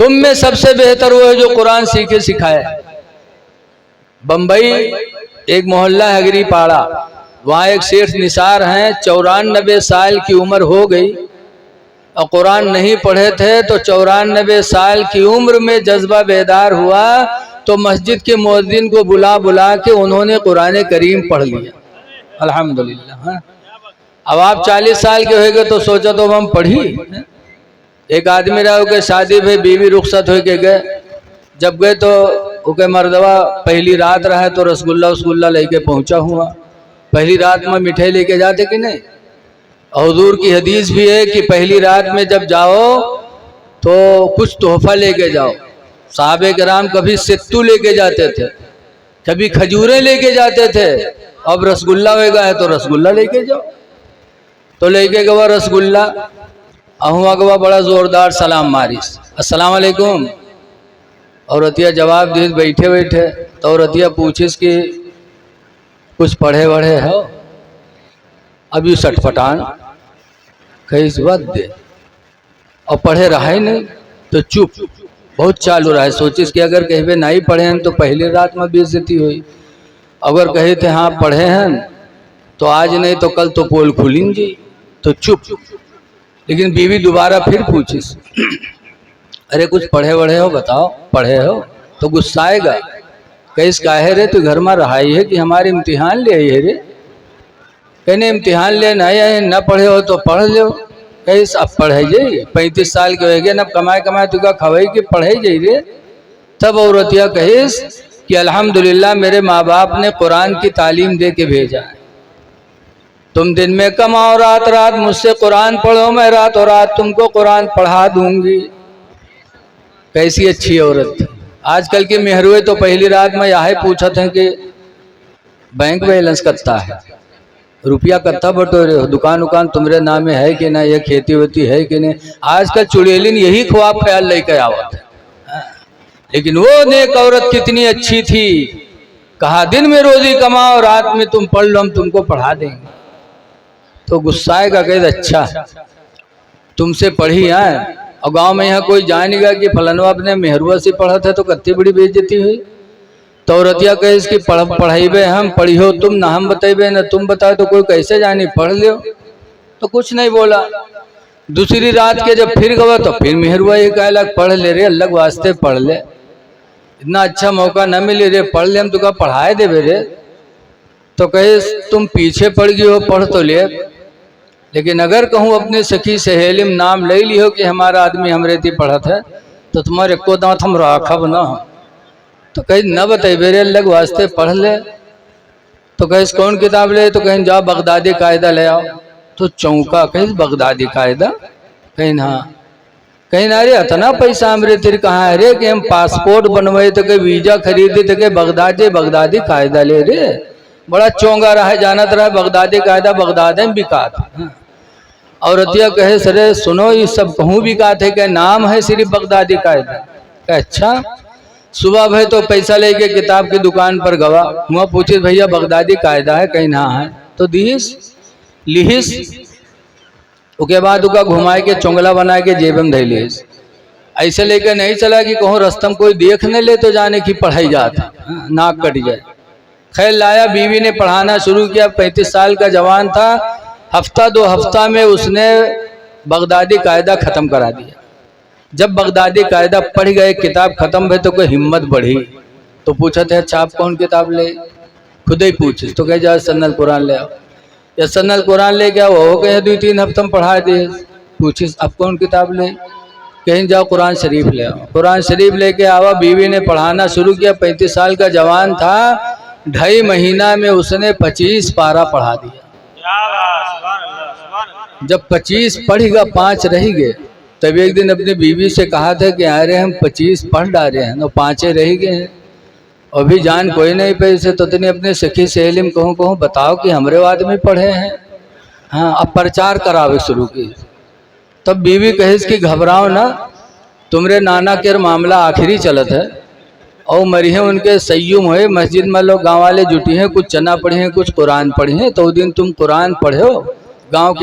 तुम में सबसे बेहतर वो है जो कुरान सीखे सिखाए। बम्बई एक मोहल्ला है हगरीपाड़ा, वहाँ एक सेठ निसार हैं, 94 साल की उम्र हो गई और कुरान नहीं पढ़े थे। तो 94 साल की उम्र में जज्बा बेदार हुआ तो मस्जिद के मुअज्जिन को बुला बुला के उन्होंने कुरान करीम पढ़ लिया, अल्हम्दुलिल्लाह। हाँ, अब आप 40 साल के हो गए तो सोचा तो हम पढ़ी। एक आदमी रहा के शादी में बीवी रुखसत हो के गए, जब गए तो ओके मर्दवा पहली रात रहा तो रसगुल्ला लेके पहुंचा हुआ। पहली रात में मिठाई लेके जाते कि नहीं? हुजूर की हदीस भी है कि पहली रात में जब जाओ तो कुछ तोहफा लेके जाओ। साहबे कराम कभी सित्तू लेके जाते थे, कभी खजूरें लेके जाते थे। अब रसगुल्ला होगा है तो रसगुल्ला लेके जाओ। तो लेके गवा रसगुल्ला, अहुआ गवा बड़ा जोरदार सलाम मारिस, अस्सलाम वालेकुम। औरतिया जवाब दी बैठे बैठे। तो औरतिया पूछिस कि कुछ पढ़े वढ़े हो? अभी सटफटान कहीं बात दे और पढ़े रहा ही नहीं तो चुप, बहुत चालू रहा है। सोचिस कि अगर कहीं नहीं पढ़े हैं तो पहली रात में बेइज्जती हुई, अगर कहे थे हाँ पढ़े हैं तो आज नहीं तो कल तो पोल खुलेंगी, तो चुप। लेकिन बीवी दोबारा फिर पूछिस, अरे कुछ पढ़े वढ़े हो बताओ, पढ़े हो? तो गुस्सा आएगा, कहिस काहे रे तू घर में रहा ही है कि हमारे इम्तिहान ले आई है रे? कहने इम्तिहान ले नहीं आए, न पढ़े हो तो पढ़ लो। कहिस अब पढ़े जाइए, 35 साल के हो गए न कमाए कमाए तुका खवाई कि पढ़े जाइए रे। तब औरतिया कहिस कि अल्हम्दुलिल्लाह मेरे माँ बाप ने कुरान की तालीम दे के भेजा है। तुम दिन में कमाओ रात रात मुझसे कुरान पढ़ो, मैं रातों रात तुमको कुरान पढ़ा दूंगी। कैसी अच्छी औरत थी। आजकल की मेहरुए तो पहली रात में यह पूछा था कि बैंक बैलेंस कत्ता है, रुपया कत्ता बटोरे हो, दुकान उकान तुम्हारे नाम में है कि ना, ये खेती वेती है कि नहीं। आजकल चुड़ैलिन यही ख्वाब ख्याल लेकर आवत है। लेकिन वो नेक औरत कितनी अच्छी थी, कहा दिन में रोजी कमाओ रात में तुम पढ़ लो, हम तुमको पढ़ा देंगे। तो गुस्सा आएगा, कहे अच्छा तुमसे पढ़ी आए और गांव में यहाँ कोई जानेगा कि फलनवा अपने मेहरुआ से पढ़ा था तो कत्ती बड़ी बेइज्जती हुई। तो औरतिया कहे इसकी पढ़ाइबे हम, पढ़ी हो तुम, ना हम बताइबे न तुम बताओ तो कोई कैसे जानी, पढ़ लो। तो कुछ नहीं बोला। दूसरी रात के जब फिर गवा तो फिर मेहरुआ ये कहला पढ़ ले रे, अल्लाह वास्ते पढ़ ले, इतना अच्छा मौका न मिले रे, पढ़ ले, हम तुका पढ़ाए देवे रे। तो कहे तुम पीछे पड़ गई हो, पढ़ तो ले, लेकिन अगर कहूँ अपने सखी सहेली में नाम ले ली हो कि हमारा आदमी हमरे थी पढ़त है तो तुम्हारे को दांत हम राखब न। तो कहीं न बताइए रे अल्लाह वास्ते पढ़ ले। तो कहीं कौन किताब ले? तो कहीं जाओ बगदादी कायदा ले आओ। तो चौंका, कहीं बगदादी कायदा? कहीं हाँ, कहीं ना रे इतना पैसा हमरे तेरे कहाँ है रे कि हम पासपोर्ट बनवाए तो कहीं वीजा खरीदे तो कहीं बगदादी कायदा ले रे। बड़ा चौंगा रहा है, जानत रहा बगदादी कायदा बगदाद में बिकात। औरतिया कहे सरे सुनो ये सब कहूँ बिकात है, क्या नाम है सिर्फ बगदादी कायदा? अच्छा। सुबह भाई तो पैसा लेके किताब की दुकान पर गवा, वहाँ पूछे भैया बगदादी कायदा है? कहीं ना है। तो दिहिस लिहिस, उसके बाद उसका घुमाए के चोंगला बना के जेब में धै लिस। ऐसे लेके नहीं चला कि कहूँ रस्तम कोई देख न ले तो जाने की पढ़ाई जाती, नाक कट जाए। खैर लाया, बीवी ने पढ़ाना शुरू किया। 35 साल का जवान था, हफ्ता 2 हफ्ता में उसने बगदादी कायदा ख़त्म करा दिया। जब बगदादी कायदा पढ़ गए, किताब ख़त्म भई तो कोई हिम्मत बढ़ी। तो पूछा था अच्छा आप कौन किताब ले? खुद ही पूछे तो कहे जाओ सन्नल कुरान ले आओ। या सन्नल कुरान ले गया, वो कहे 2-3 हफ्ते में पढ़ा दिए। पूछिस अब कौन किताब ले? कहीं जाओ कुरान शरीफ ले आओ। कुरान शरीफ लेके आवा, बीवी ने पढ़ाना शुरू किया। 35 साल का जवान था, 2.5 महीना में उसने 25 पारा पढ़ा दिया। जब 25 पढ़ गया, 5 रह गए, तब एक दिन अपनी बीवी से कहा था कि अरे हम 25 पढ़ डाले हैं, 5 रह गए हैं, अभी जान कोई नहीं पैसे। तो तने अपने सखी सहेली में कहूँ बताओ कि हमरे आदमी पढ़े हैं। हाँ, अब प्रचार करावे शुरू की। तब बीवी कहे कि घबराओ ना, तुमरे नाना के मामला आखिरी चलत है और मरी हैं उनके सय्युम हुए, मस्जिद में लोग गाँव वाले जुटी हैं, कुछ चना पढ़े हैं कुछ कुरान पढ़े हैं। तो दिन तुम कुरान पढ़े हो, गांव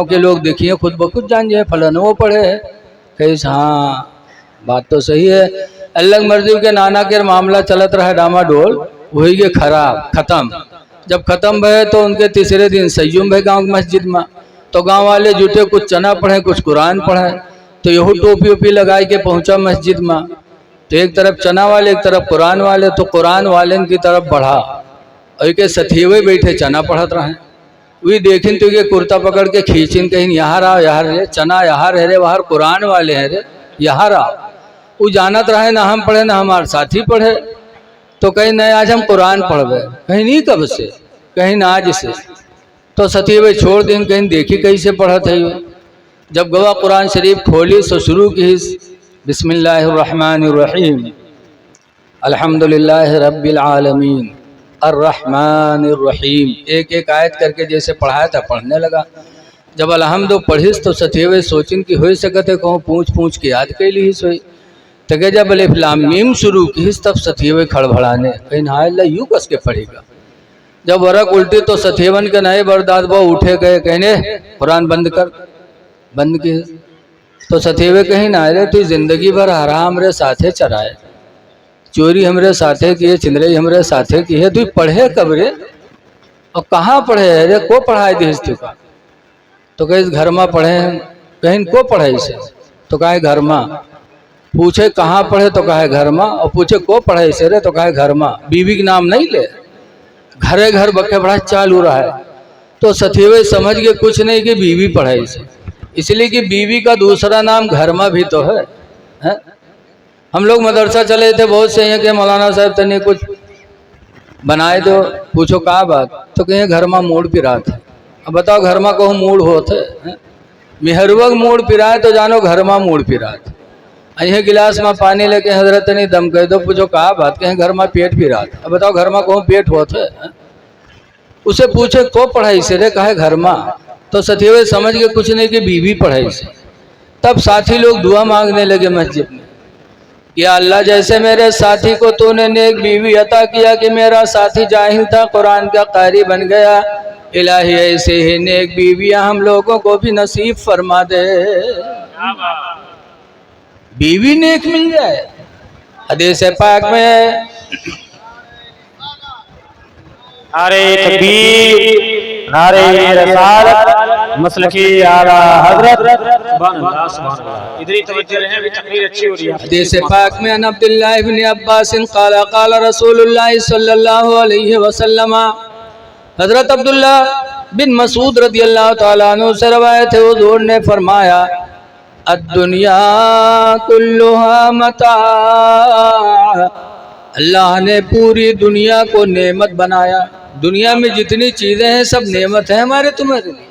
के लोग देखिए खुद ब खुद जान जाए फलन वो पढ़े है। कहीं हाँ, बात तो सही है। अल्लाह मर्जी के नाना के मामला चलत रहा डामाडोल, वही के खराब खत्म। जब खत्म भये तो उनके तीसरे दिन सय्युम भय गाँव की मस्जिद में। तो गांव वाले जुटे, कुछ चना पढ़े कुछ कुरान पढ़े। तो यहू टोपी ओपी लगाई के पहुंचा मस्जिद में। तो एक तरफ चना वाले एक तरफ कुरान वाले। तो कुरान वाले की तरफ बढ़ा और के सथीवे बैठे चना पढ़त रहे। वही देखिन तो ये कुर्ता पकड़ के खींचिन, कहीं यहाँ रहा यहाँ रे, चना यहाँ रह रे, वहाँ कुरान वाले हैं रे, यहाँ रहा। वो जानत रहे ना हम पढ़े ना हमारे साथी पढ़े। तो कहीं नहीं आज हम कुरान पढ़ गए, कहीं नहीं कब से, कहीं ना आज से। तो सतीवे छोड़ दिन, कहीं देखी कैसे पढ़त है। जब गवा कुरान शरीफ खोली तो शुरू की बिस्मिल्लाहिर्रहमानिर्रहीम अल्हम्दुलिल्लाहि रब्बिल आलमीन अर्रहमानिर्रहीम। एक एक आयत करके जैसे पढ़ाया था पढ़ने लगा। जब अलहम्दु पढ़िस तो सतीवे सोचिन कि हो सकते कहूँ पूछ पूछ के याद कैली सोई। तो जब अलिफ लाम मीम शुरू की तब सतीवे खड़बड़ाने, कहीं ना यूँ कस के पढ़ेगा। जब वरक उल्टी तो सतीवन के नए बरदाद वो उठे गए, कहने कुरान बंद कर, बंद की। तो सतीवे कहीं ना रे, तू जिंदगी भर हराम रे साथे चराए, चोरी हमरे साथे की है, चिंदरे हमरे साथे की है, तू पढ़े कब रे और कहाँ पढ़े है रे, को पढ़ाए दिस तू का। तो कहीं घर में पढ़े, कहीं को पढ़े से, तो कहे घर में। पूछे कहाँ पढ़े तो कहे घर में, और पूछे को पढ़े से रे तो कहे घर में। बीवी के नाम नहीं ले, घरे घर बखे बड़ा चालू रहा है। तो सतीवे समझ के कुछ नहीं कि बीवी पढ़ाई से, इसलिए कि बीवी का दूसरा नाम घर में भी तो है? हम लोग मदरसा चले थे, बहुत से हैं कि मौलाना साहब तने कुछ बनाए दो। पूछो कहा बात, तो कहीं घर में मूड पिरा था। अब बताओ घर में कहूँ मूड होते मेहरवग मूड पिराए तो जानो घर में मूड पिरा था। अहे गिलास में पानी लेके हजरत नहीं दम कह दो। पूछो कहा बात, कहीं घर में पेट पिरा था। अब बताओ घर में कहूँ पेट होते। उसे पूछे को पढ़ाई से रे, कहे घर में। तो सतीवे समझ के कुछ नहीं कि बीवी पढ़ाई से। तब साथी लोग दुआ मांगने लगे मस्जिद में, या अल्लाह जैसे मेरे साथी को तूने नेक बीवी अता किया कि मेरा साथी जाहिल था कुरान का कारी बन गया, इलाही ऐसे ही नेक बीवियां हम लोगों को भी नसीब फरमा दे। बीवी नेक मिल जाए। हदीस पाक में नारे तकबीर, नारे रिसालत, मसलकी आला हजरत। इधर ही तवज्जो रहे, अभी तकरीर अच्छी हो रही है। हदीस पाक में अन अब्दुल्लाह इब्न अब्बास क़ाला क़ाला रसूलुल्लाह सल्लल्लाहु अलैहि वसल्लम, हजरत अब्दुल्लाह बिन मसूद रदियल्लाहु तआला अन्हु से रवायत है, हुजूर ने फरमाया अद्दुनिया कुल्लुहा मता, अल्लाह ने पूरी दुनिया को नेमत बनाया। दुनिया में जितनी चीजें हैं सब नेमत है हमारे तुम्हारे लिए।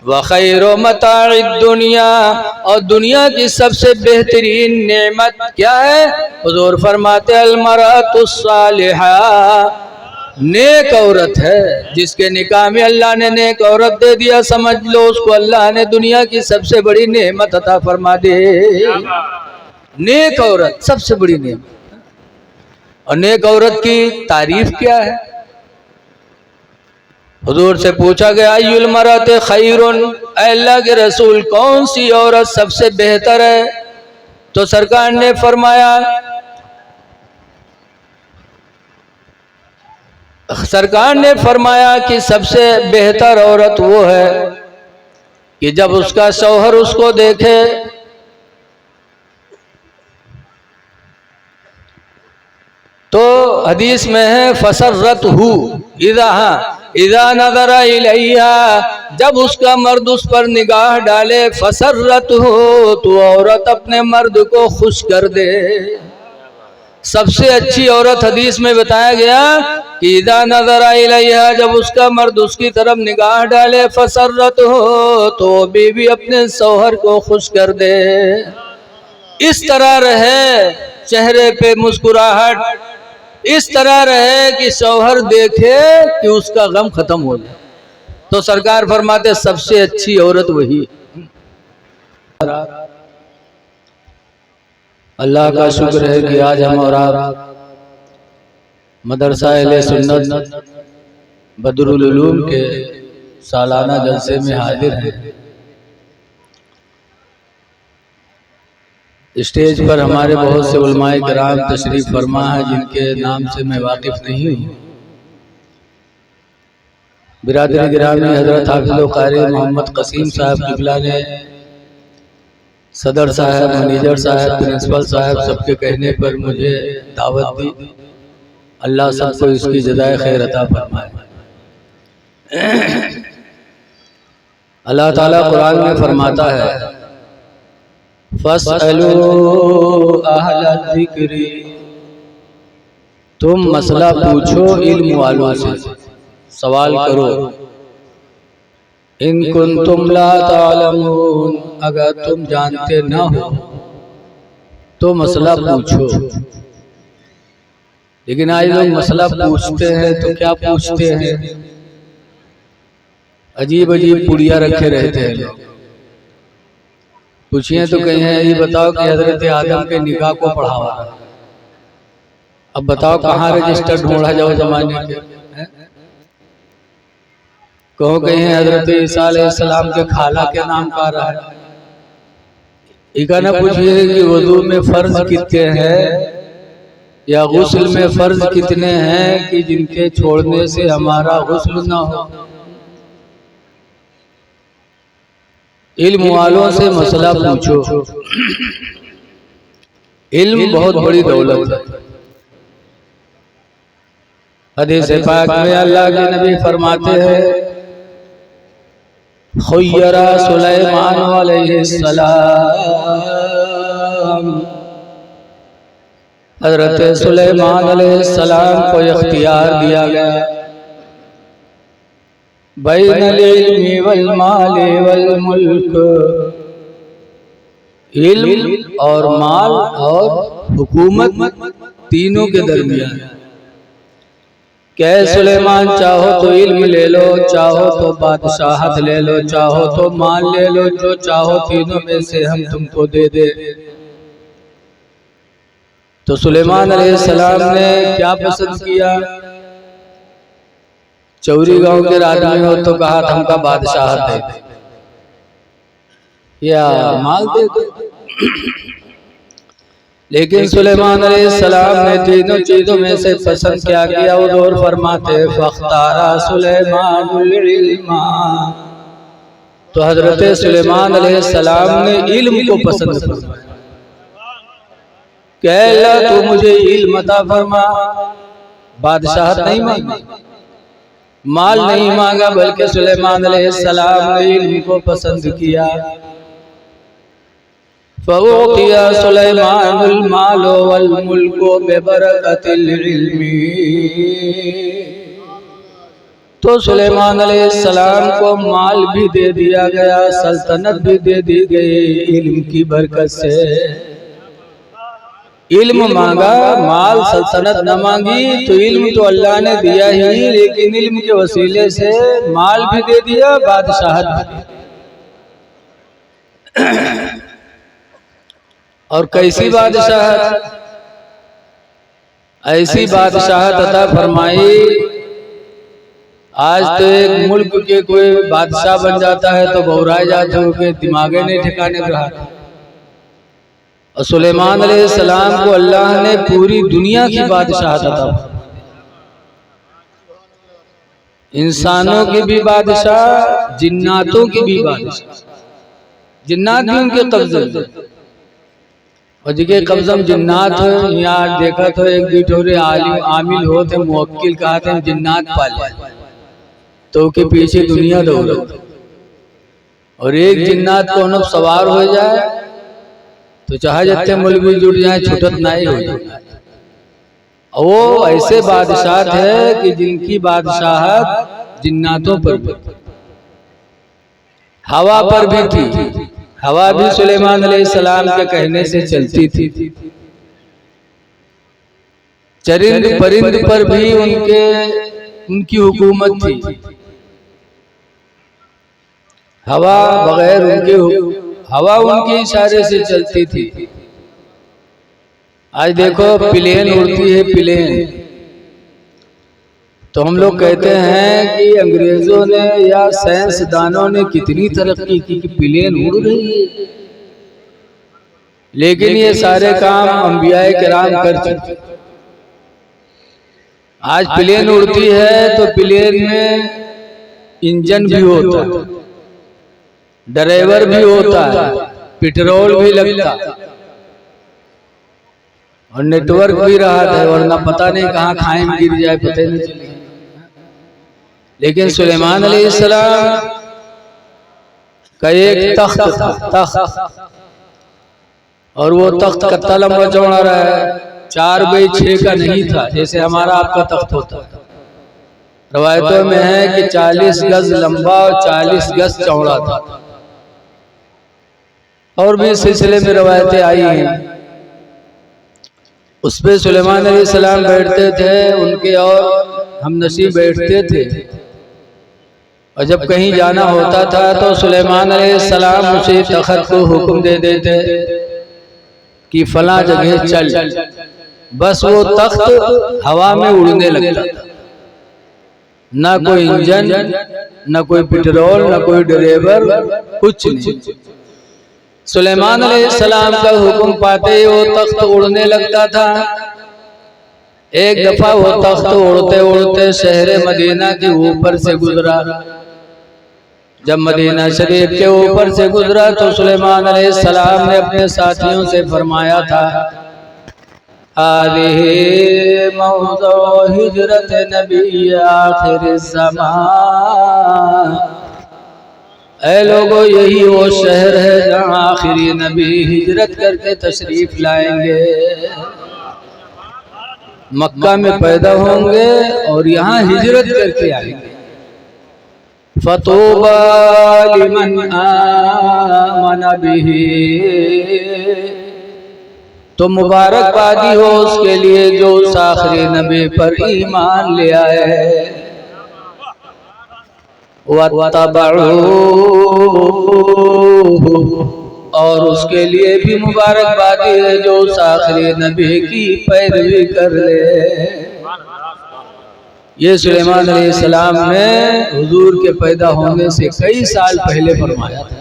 व खैरो मताइ दुनिया, और दुनिया की सबसे बेहतरीन नेमत क्या है? हुजूर फरमाते अलमरअतुस सालिहा, नेक औरत है। जिसके निकाह में अल्लाह ने नेक औरत दे दिया, समझ लो उसको अल्लाह ने दुनिया की सबसे बड़ी नेमत अता फरमा दे। नेक औरत सबसे बड़ी नेमत। और नेक औरत की तारीफ क्या है? हुजूर से पूछा गया अय्युल मरअत खैरुन, अल्लाह के रसूल कौन सी औरत सबसे बेहतर है? तो सरकार ने फरमाया, कि सबसे बेहतर औरत वो है कि जब उसका शौहर उसको देखे तो हदीस में है फसर्रतहु इज़ा नज़रा इलैहा, जब उसका मर्द उस पर निगाह डाले, फसर्रतहु, तो औरत अपने मर्द को खुश कर दे। सबसे अच्छी औरत हदीस में बताया गया कि इज़ा नज़रा इलैहा, जब उसका मर्द उसकी तरफ निगाह डाले, फसर्रतहु, तो बीवी अपने शौहर को खुश कर दे। इस तरह रहे चेहरे पे मुस्कुराहट, इस तरह रहे कि शौहर देखे कि उसका गम खत्म हो जाए। तो सरकार फरमाते सबसे अच्छी औरत वही। अल्लाह का शुक्र है कि आज हम और आप मदरसा अहले सुन्नत बदरुल उलूम के सालाना जलसे में हाजिर हैं। स्टेज पर हमारे बहुत से उलमाए किराम तशरीफ फरमा है जिनके नाम से मैं वाकिफ नहीं हूँ। बिरादरी गिरामी हजरत हाफिज़ कारी मोहम्मद कसीम साहब किबला ने सदर साहब, मैनेजर साहब, प्रिंसिपल साहब सबके कहने पर मुझे दावत दी। अल्लाह सबको इसकी जज़ाए खैर अता फरमाए। अल्लाह ताला कुरान में फरमाता है, फस्अलू अहला ज़िक्री, तुम मसला पूछो इल्म वालों से, सवाल करो। इन कुंतुम ला तालमून, अगर तुम जानते न हो तो मसला पूछो। लेकिन आज लोग मसला पूछते हैं तो क्या पूछते हैं, अजीब अजीब पुड़िया रखे रहते हैं लोग। पूछिए तो कहीं ये बताओ कि हजरत आदम के निकाह को पढ़ावा, अब बताओ कहाँ रजिस्टर ढूंढा जाओ जमाने के। कहो कहीं हजरत ईसा अलैहिस्सलाम के खाला के नाम का रहा है। इका न पूछिए कि वुजू में फर्ज कितने हैं या गुस्ल में फर्ज कितने हैं कि जिनके छोड़ने से हमारा गुस्ल ना हो। इल्म वालों से मसला पूछो। इल्म बहुत बड़ी दौलत है। हदीस पाक में अल्लाह के नबी फरमाते हैं, खुय्यरा सुलेमान अलैहिस्सलाम, हजरत सुलेमान अलैहिस्सलाम को इख्तियार दिया गया बैनल इल्मी वल माली वल मुल्क, इल्म और माल और हुकूमत तीनों के दरमियान। कह सुलेमान चाहो तो इल्म ले लो, चाहो तो बादशाहत ले लो, चाहो तो माल ले लो, जो चाहो तीनों में से हम तुमको दे दे। तो सुलेमान अलैहिस्सलाम ने क्या पसंद किया, चौरी गांव के आदमी हो तो कहा हमका बादशाहत दे दे या माल दे दे। लेकिन सुलेमान अलैहिस्सलाम ने तीनों चीजों में से पसंद क्या किया। वो दौर फरमाते फख्तारा सुलेमानुल इल्मा, तो हजरत सुलेमान अलैहिस्सलाम ने इल्म को पसंद फरमाया। कह अल्लाह तू मुझे इल्म अता फरमा, बादशाहत नहीं मांगी, माल नहीं मांगा, बल्कि सुलेमान अलैहिस्सलाम ने इल्म को पसंद किया। फ़उतिया सुलेमानुल मालो वल मुल्को बिबरकतिल इल्मी, तो सुलेमान अलैहिस्सलाम को माल भी दे दिया गया, सल्तनत भी दे दी गई इल्म की बरकत से। इल्म मांगा, माल सल्तनत न मांगी, तो इल्म तो अल्लाह ने दिया ही, लेकिन इल्म के वसीले से माल भी दे दिया, बादशाहत भी दी। और कैसी बादशाहत, ऐसी बादशाहत अता फरमाई। आज तो एक मुल्क के कोई बादशाह बन जाता है तो घबरा जाते हो कि दिमागे नहीं ठिकाने पर रहा। और सुलेमान अलैहिस्सलाम को अल्लाह ने पूरी दुनिया की बादशाहत अता, इंसानों की भी बादशाह, जिन्नातों की भी बादशाह। जिन्नात भी उनके कब्जे में, और जिनके कब्जे में जिन्नात हो। यहाँ देखा तो एक बिठोरे आमिल होते मुवक्किल कहते हैं जिन्नात पाले, तो के पीछे दुनिया दौड़ती, और एक जिन्नात को उन्हें सवार हो जाए तो चाहे जितने मुल्क भी जुट जाए छुटत नहीं हो जाए। वो ऐसे बादशाह है कि जिनकी बादशाहत जिन्नातों पर भी, हवा पर भी थी। हवा भी सुलेमान अलैहिस्सलाम के कहने से चलती थी। चरिंद परिंद पर भी उनकी हुकूमत थी। हवा बगैर हवा उनके इशारे से चलती थी। आज देखो प्लेन उड़ती है, प्लेन तो हम लोग कहते हैं कि अंग्रेजों ने या साइंसदानों ने कितनी तरक्की की कि प्लेन उड़ रही है। लेकिन ये सारे काम अंबियाए किराम कर चुके। आज प्लेन उड़ती है तो प्लेन में इंजन भी होता है, ड्राइवर भी होता है, पेट्रोल भी लगता और नेटवर्क भी रहा था, वरना पता नहीं कहाँ खाए में गिर जाए पता नहीं चले। लेकिन सुलेमान अलैहिस्सलाम का एक तख्त था, तख्त, और वो तख्त कितना लंबा चौड़ा रहा है, 4 बाई 6 का नहीं था जैसे हमारा आपका तख्त होता है। रवायतों में है कि 40 गज लंबा और 40 गज चौड़ा था, और भी इस सिलसिले में रवायतें आई हैं। उस पे सुलेमान अलैहिस्सलाम बैठते थे, उनके और हम नसीब बैठते थे, और जब कहीं जाना होता था तो सुलेमान अलैहिस्सलाम उसे तख्त को हुक्म दे देते कि फला जगह चल, बस वो तख्त हवा में उड़ने लगता था। ना कोई इंजन, ना कोई पेट्रोल, ना कोई ड्राइवर, कुछ नहीं। सुलेमान अलैहिस्सलाम का हुक्म पाते ही वो तख्त उड़ने लगता था। एक दफा वो तख्त उड़ते उड़ते शहर मदीना के ऊपर से गुजरा। जब मदीना शरीफ के ऊपर से गुजरा तो सुलेमान अलैहिस्सलाम ने अपने साथियों से फरमाया था, आलिही मौज़ो हिजरत नबी आखिर ज़मान, ऐ लोगो यही वो शहर है जहाँ आखिरी नबी हिजरत करके तशरीफ लाएंगे। मक्का में पैदा होंगे और यहाँ हिजरत करके आएंगे। फतूबा लिमन आमन बिही, तो मुबारकबादी हो उसके लिए जो उस आखिरी नबी पर ईमान ले आए। और उसके लिए भी मुबारकबादी है जो उस आखिरी नबी की पैरवी कर ले। ये सुलेमान अलैहिस्सलाम ने हुजूर के पैदा होने से कई साल पहले फरमाया था।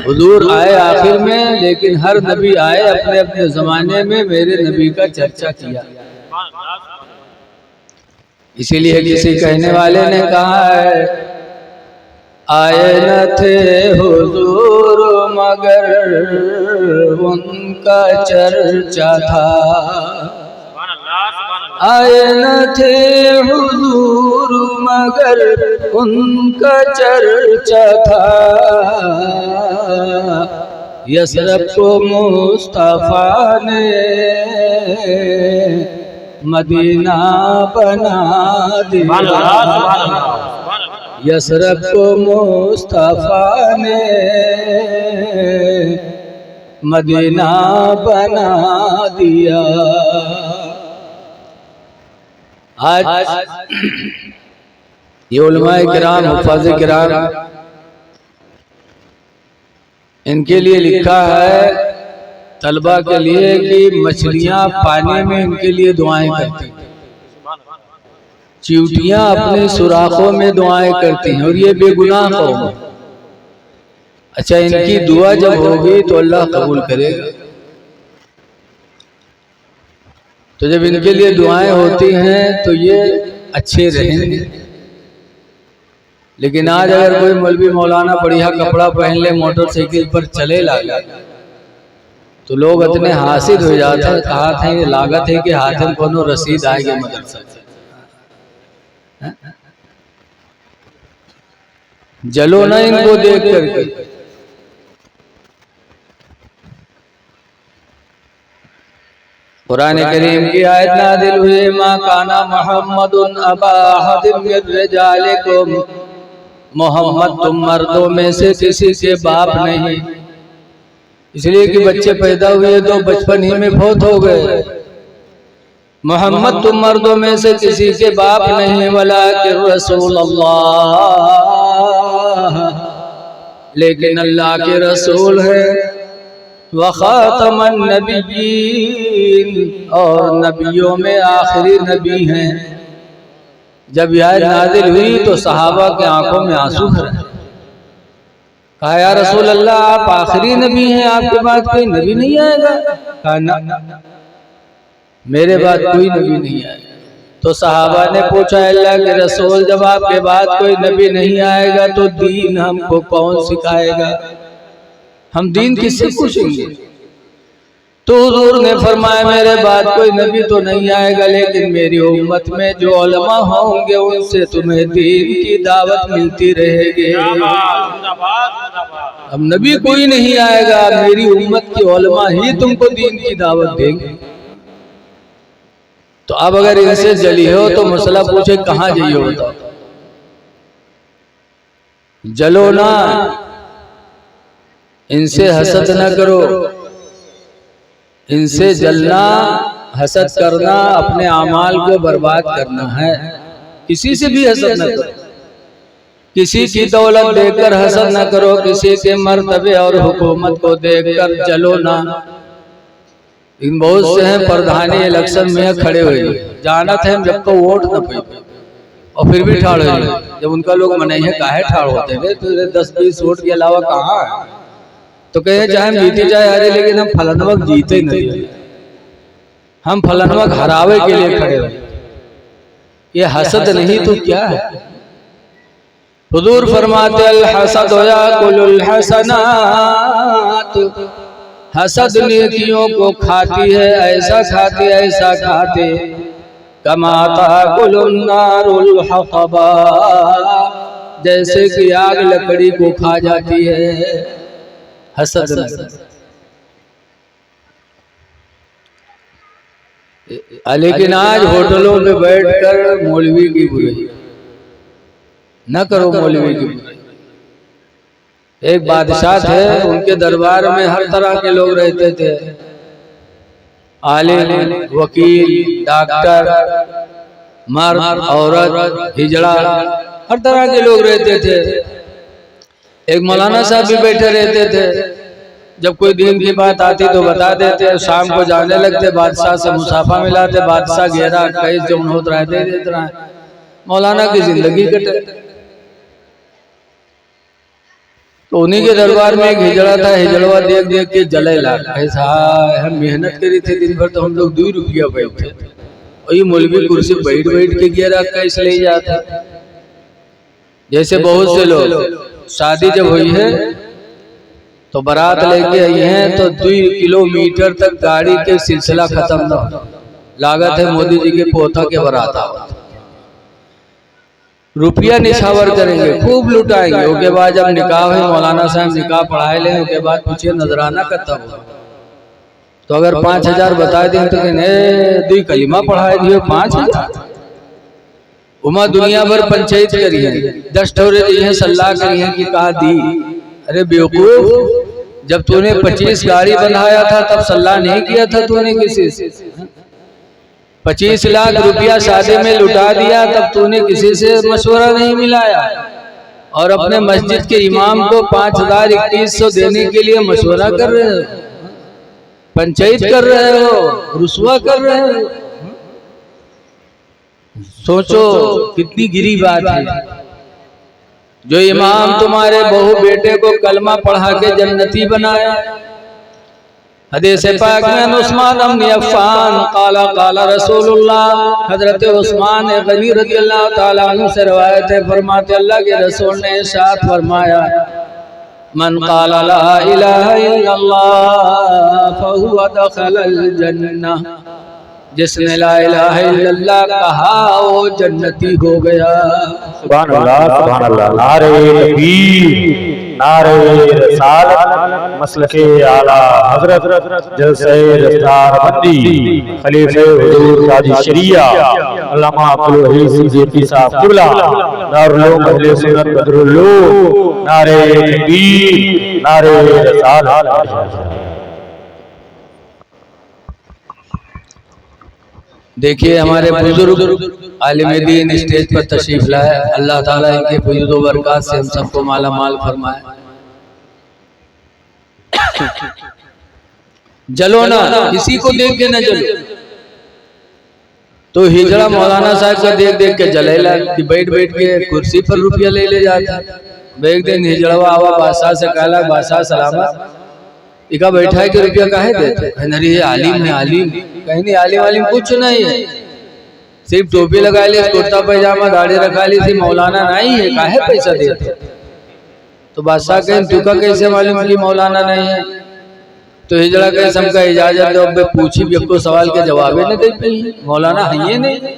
हुजूर आए आखिर में, लेकिन हर नबी आए अपने अपने जमाने में मेरे नबी का चर्चा किया। इसीलिए किसी कहने वाले ने कहा है, आए न थे हुजूर मगर उनका चर्चा था, आए न थे हुजूर मगर उनका चर्चा था। यसरब को मुस्तफा ने मदीना बना दिया, यसरब को मुस्तफा ने मदीना बना दिया। आज ये उलमाए किराम, हुफ़ाज़े किराम, इनके लिए लिखा है तलबा के लिए कि मछलियां पानी में इनके लिए दुआएं करती, चींटियां अपने सुराखों में दुआएं करती हैं, और ये बेगुनाह कौम। अच्छा, इनकी दुआ जब होगी तो अल्लाह कबूल करेगा। तो जब इनके लिए दुआएं होती हैं तो ये अच्छे रहेंगे। लेकिन आज अगर कोई मौलवी मौलाना बढ़िया कपड़ा पहन ले, मोटरसाइकिल पर चले लगा, तो लोग इतने हासिल हो जाते हैं। कहा था ये लागत है कि हाथ में कोनो रसीद आएगी मदरसा से। जलो ना इनको देख करके। कुरान करीम की आयत नाज़िल हुई, मा काना मुहम्मदुन अबा अहदिम मिन रिजालिकुम, मोहम्मद तुम मर्दों में से किसी के बाप नहीं। इसलिए कि बच्चे पैदा हुए तो बचपन ही में फौत हो गए। मोहम्मद तुम मर्दों में से किसी के बाप नहीं, वलाकिन रसूल अल्लाह, लेकिन अल्लाह के रसूल है। व खातमन नबिय्यीन, और नबियों में आखिरी नबी हैं। जब यह नाज़िल हुई तो सहाबा के आंखों में आंसू भरे। कहा या रसूल अल्लाह आप आखिरी नबी हैं, आपके बाद कोई नबी नहीं आएगा? कहा ना, मेरे बाद कोई नबी नहीं आएगा। तो सहाबा ने पूछा अल्लाह के रसूल जब आपके बाद कोई नबी नहीं आएगा तो दीन हमको कौन सिखाएगा? हम दीन किससे पूछेंगे? तो हुजूर ने फरमाया मेरे बाद कोई नबी तो नहीं आएगा, लेकिन मेरी उम्मत में जो उलमा होंगे उनसे तुम्हें दीन की दावत मिलती रहेगी। अब नबी कोई नहीं आएगा, मेरी उम्मत के उलमा ही तुमको दीन की दावत देंगे। तो अब अगर इनसे जली हो तो मसला पूछे कहाँ जाइए बताओ? जलो ना, इनसे हसद ना करो। इनसे जलना, हसद करना अपने आमाल को बर्बाद करना है। किसी से भी हसद न करो, किसी की दौलत देखकर हसद न करो, किसी के मर्तबे और हुकूमत को देखकर जलो ना। इन बहुत से हैं प्रधानी इलेक्शन में खड़े हुए जानत है जब तो वोट न पाए और फिर भी ठाड़ हुए। जब उनका लोग मनाई है काहे ठाड़ होते हैं, तो 10-20 वोट के अलावा कहाँ है? तो कहे चाहे हम जीते चाहे हारे, लेकिन हम फलानवक जीते नहीं, हम फलानवक हरावे के लिए खड़े हुए। ये हसद नहीं तो क्या है? हुजूर फरमाते अल हसद याकुलुल हसनात, हसद नेकियों को खाती है, ऐसा खाते ऐसा खाते कमा ताकुलुन नारुल हतबा, जैसे कि आग लकड़ी को खा जाती है। हसद लेकिन आज होटलों में बैठकर मौलवी की बुराई न करो, मौलवी की बुराई। एक बादशाह थे, उनके दरबार में हर तरह के लोग रहते थे, आलिम, वकील, डॉक्टर, मर्द, औरत, हिजड़ा, हर तरह के लोग रहते थे। एक मौलाना साहब भी बैठे रहते थे, जब कोई दीन की बात आती तो बता देते, शाम को जाने लगते, बादशाह से मुसाफा मिलाते, बादशाह घेरा कई जो होता रहते देते, मौलाना की जिंदगी कटे। तो उन्हीं के दरबार में एक हिजड़ा था, हिजड़वा देख देख के जले लगा, ऐसा हम मेहनत करी थे दिन भर, तो हम लोग 2 रुपया बैठे थे और ये मौलवी कुर्सी बैठ बैठ के घेरा कैसे ले जाता। जैसे बहुत से लोग शादी जब हुई है तो बारात लेके आई हैं, तो 2 किलोमीटर तक गाड़ी के सिलसिला खत्म न हो, लागत है मोदी जी के पोता के बारात आओ, रुपया निछावर करेंगे, खूब लुटाएंगे। उसके बाद जब निकाह है, मौलाना साहब निकाह पढ़ाए लें, उसके बाद पूछिए नजराना करता हो तो अगर 5000 बता दें तो कहें 2 कलीमा पढ़ाए दिए 5000। उमा दुनिया भर पंचायत करी है, 10 ठौरे दी है, सलाह करी है कि कहा दी। अरे बेवकूफ, जब तूने 25 गाड़ी बनाया था तब सलाह नहीं किया था तूने किसी से? 25 लाख रुपया शादी में लुटा दिया तब तूने किसी से मशवरा नहीं मिलाया, और अपने मस्जिद के इमाम को 5100 देने के लिए मशवरा कर रहे हो, पंचायत कर रहे हो, रुसवा कर रहे हो। सोचो कितनी गिरी बात है। जो इमाम तुम्हारे बहू बेटे को कलमा पढ़ा के जन्नती बनाया। हदीस पाक में उस्मान इब्न अफ़्फ़ान काला काला रसूलुल्लाह, हजरत उस्मान गनी रज़ियल्लाहु ताला अन्हु से रवायत है, फरमाते अल्लाह के रसूल ने इरशाद फरमाया मन काला ला इलाहा इल्लल्लाह फहुवा दखलल जन्नह, जिसने ला इलाहा इल्लल्लाह कहा वो जन्नती हो गया। सुभान अल्लाह, सुभान अल्लाह। नारे तकबीर, नारे रिसालत, मसलके आला हजरत जलसे रफ्तार बंदी खलीफे हुजूर काजी शरिया अल्लामा अब्दुल वहीद सिद्दीकी साहब क़िबला दारुल उलूम अहले सुन्नत बदरुल उलूम। नारे तकबीर, नारे रिसालत। देखिए हमारे बुजुर्ग आलिम दीन स्टेज पर तशरीफ लाए, अल्लाह ताला इनके फज़ल व बरकत से हम सबको माला माल फरमाए। जलो ना, किसी को देख के न जलो। तो हिजड़ा मौलाना साहब का देख देख के जलेला कि बैठ बैठ के कुर्सी पर रुपया ले ले जाता, एक दिन हिजड़वा आवा बादशाह से कहला, बादशाह सलामत, इका बैठा है कि रुपया काहे देते? कहने ये आलिम है, आलिम। कहीं नहीं, आलिम वालिम कुछ नहीं है, सिर्फ टोपी लगा ली, कुर्ता पैजामा दाढ़ी रखा ली थी, मौलाना नहीं है, काहे पैसा देते? तो बादशाह कहें तुका कैसे मालूम कि मौलाना नहीं है? तो हिजड़ा कहे सबका इजाजत दो, अब पूछी भी को सवाल के जवाब नहीं दे पाई, मौलाना है ये नहीं।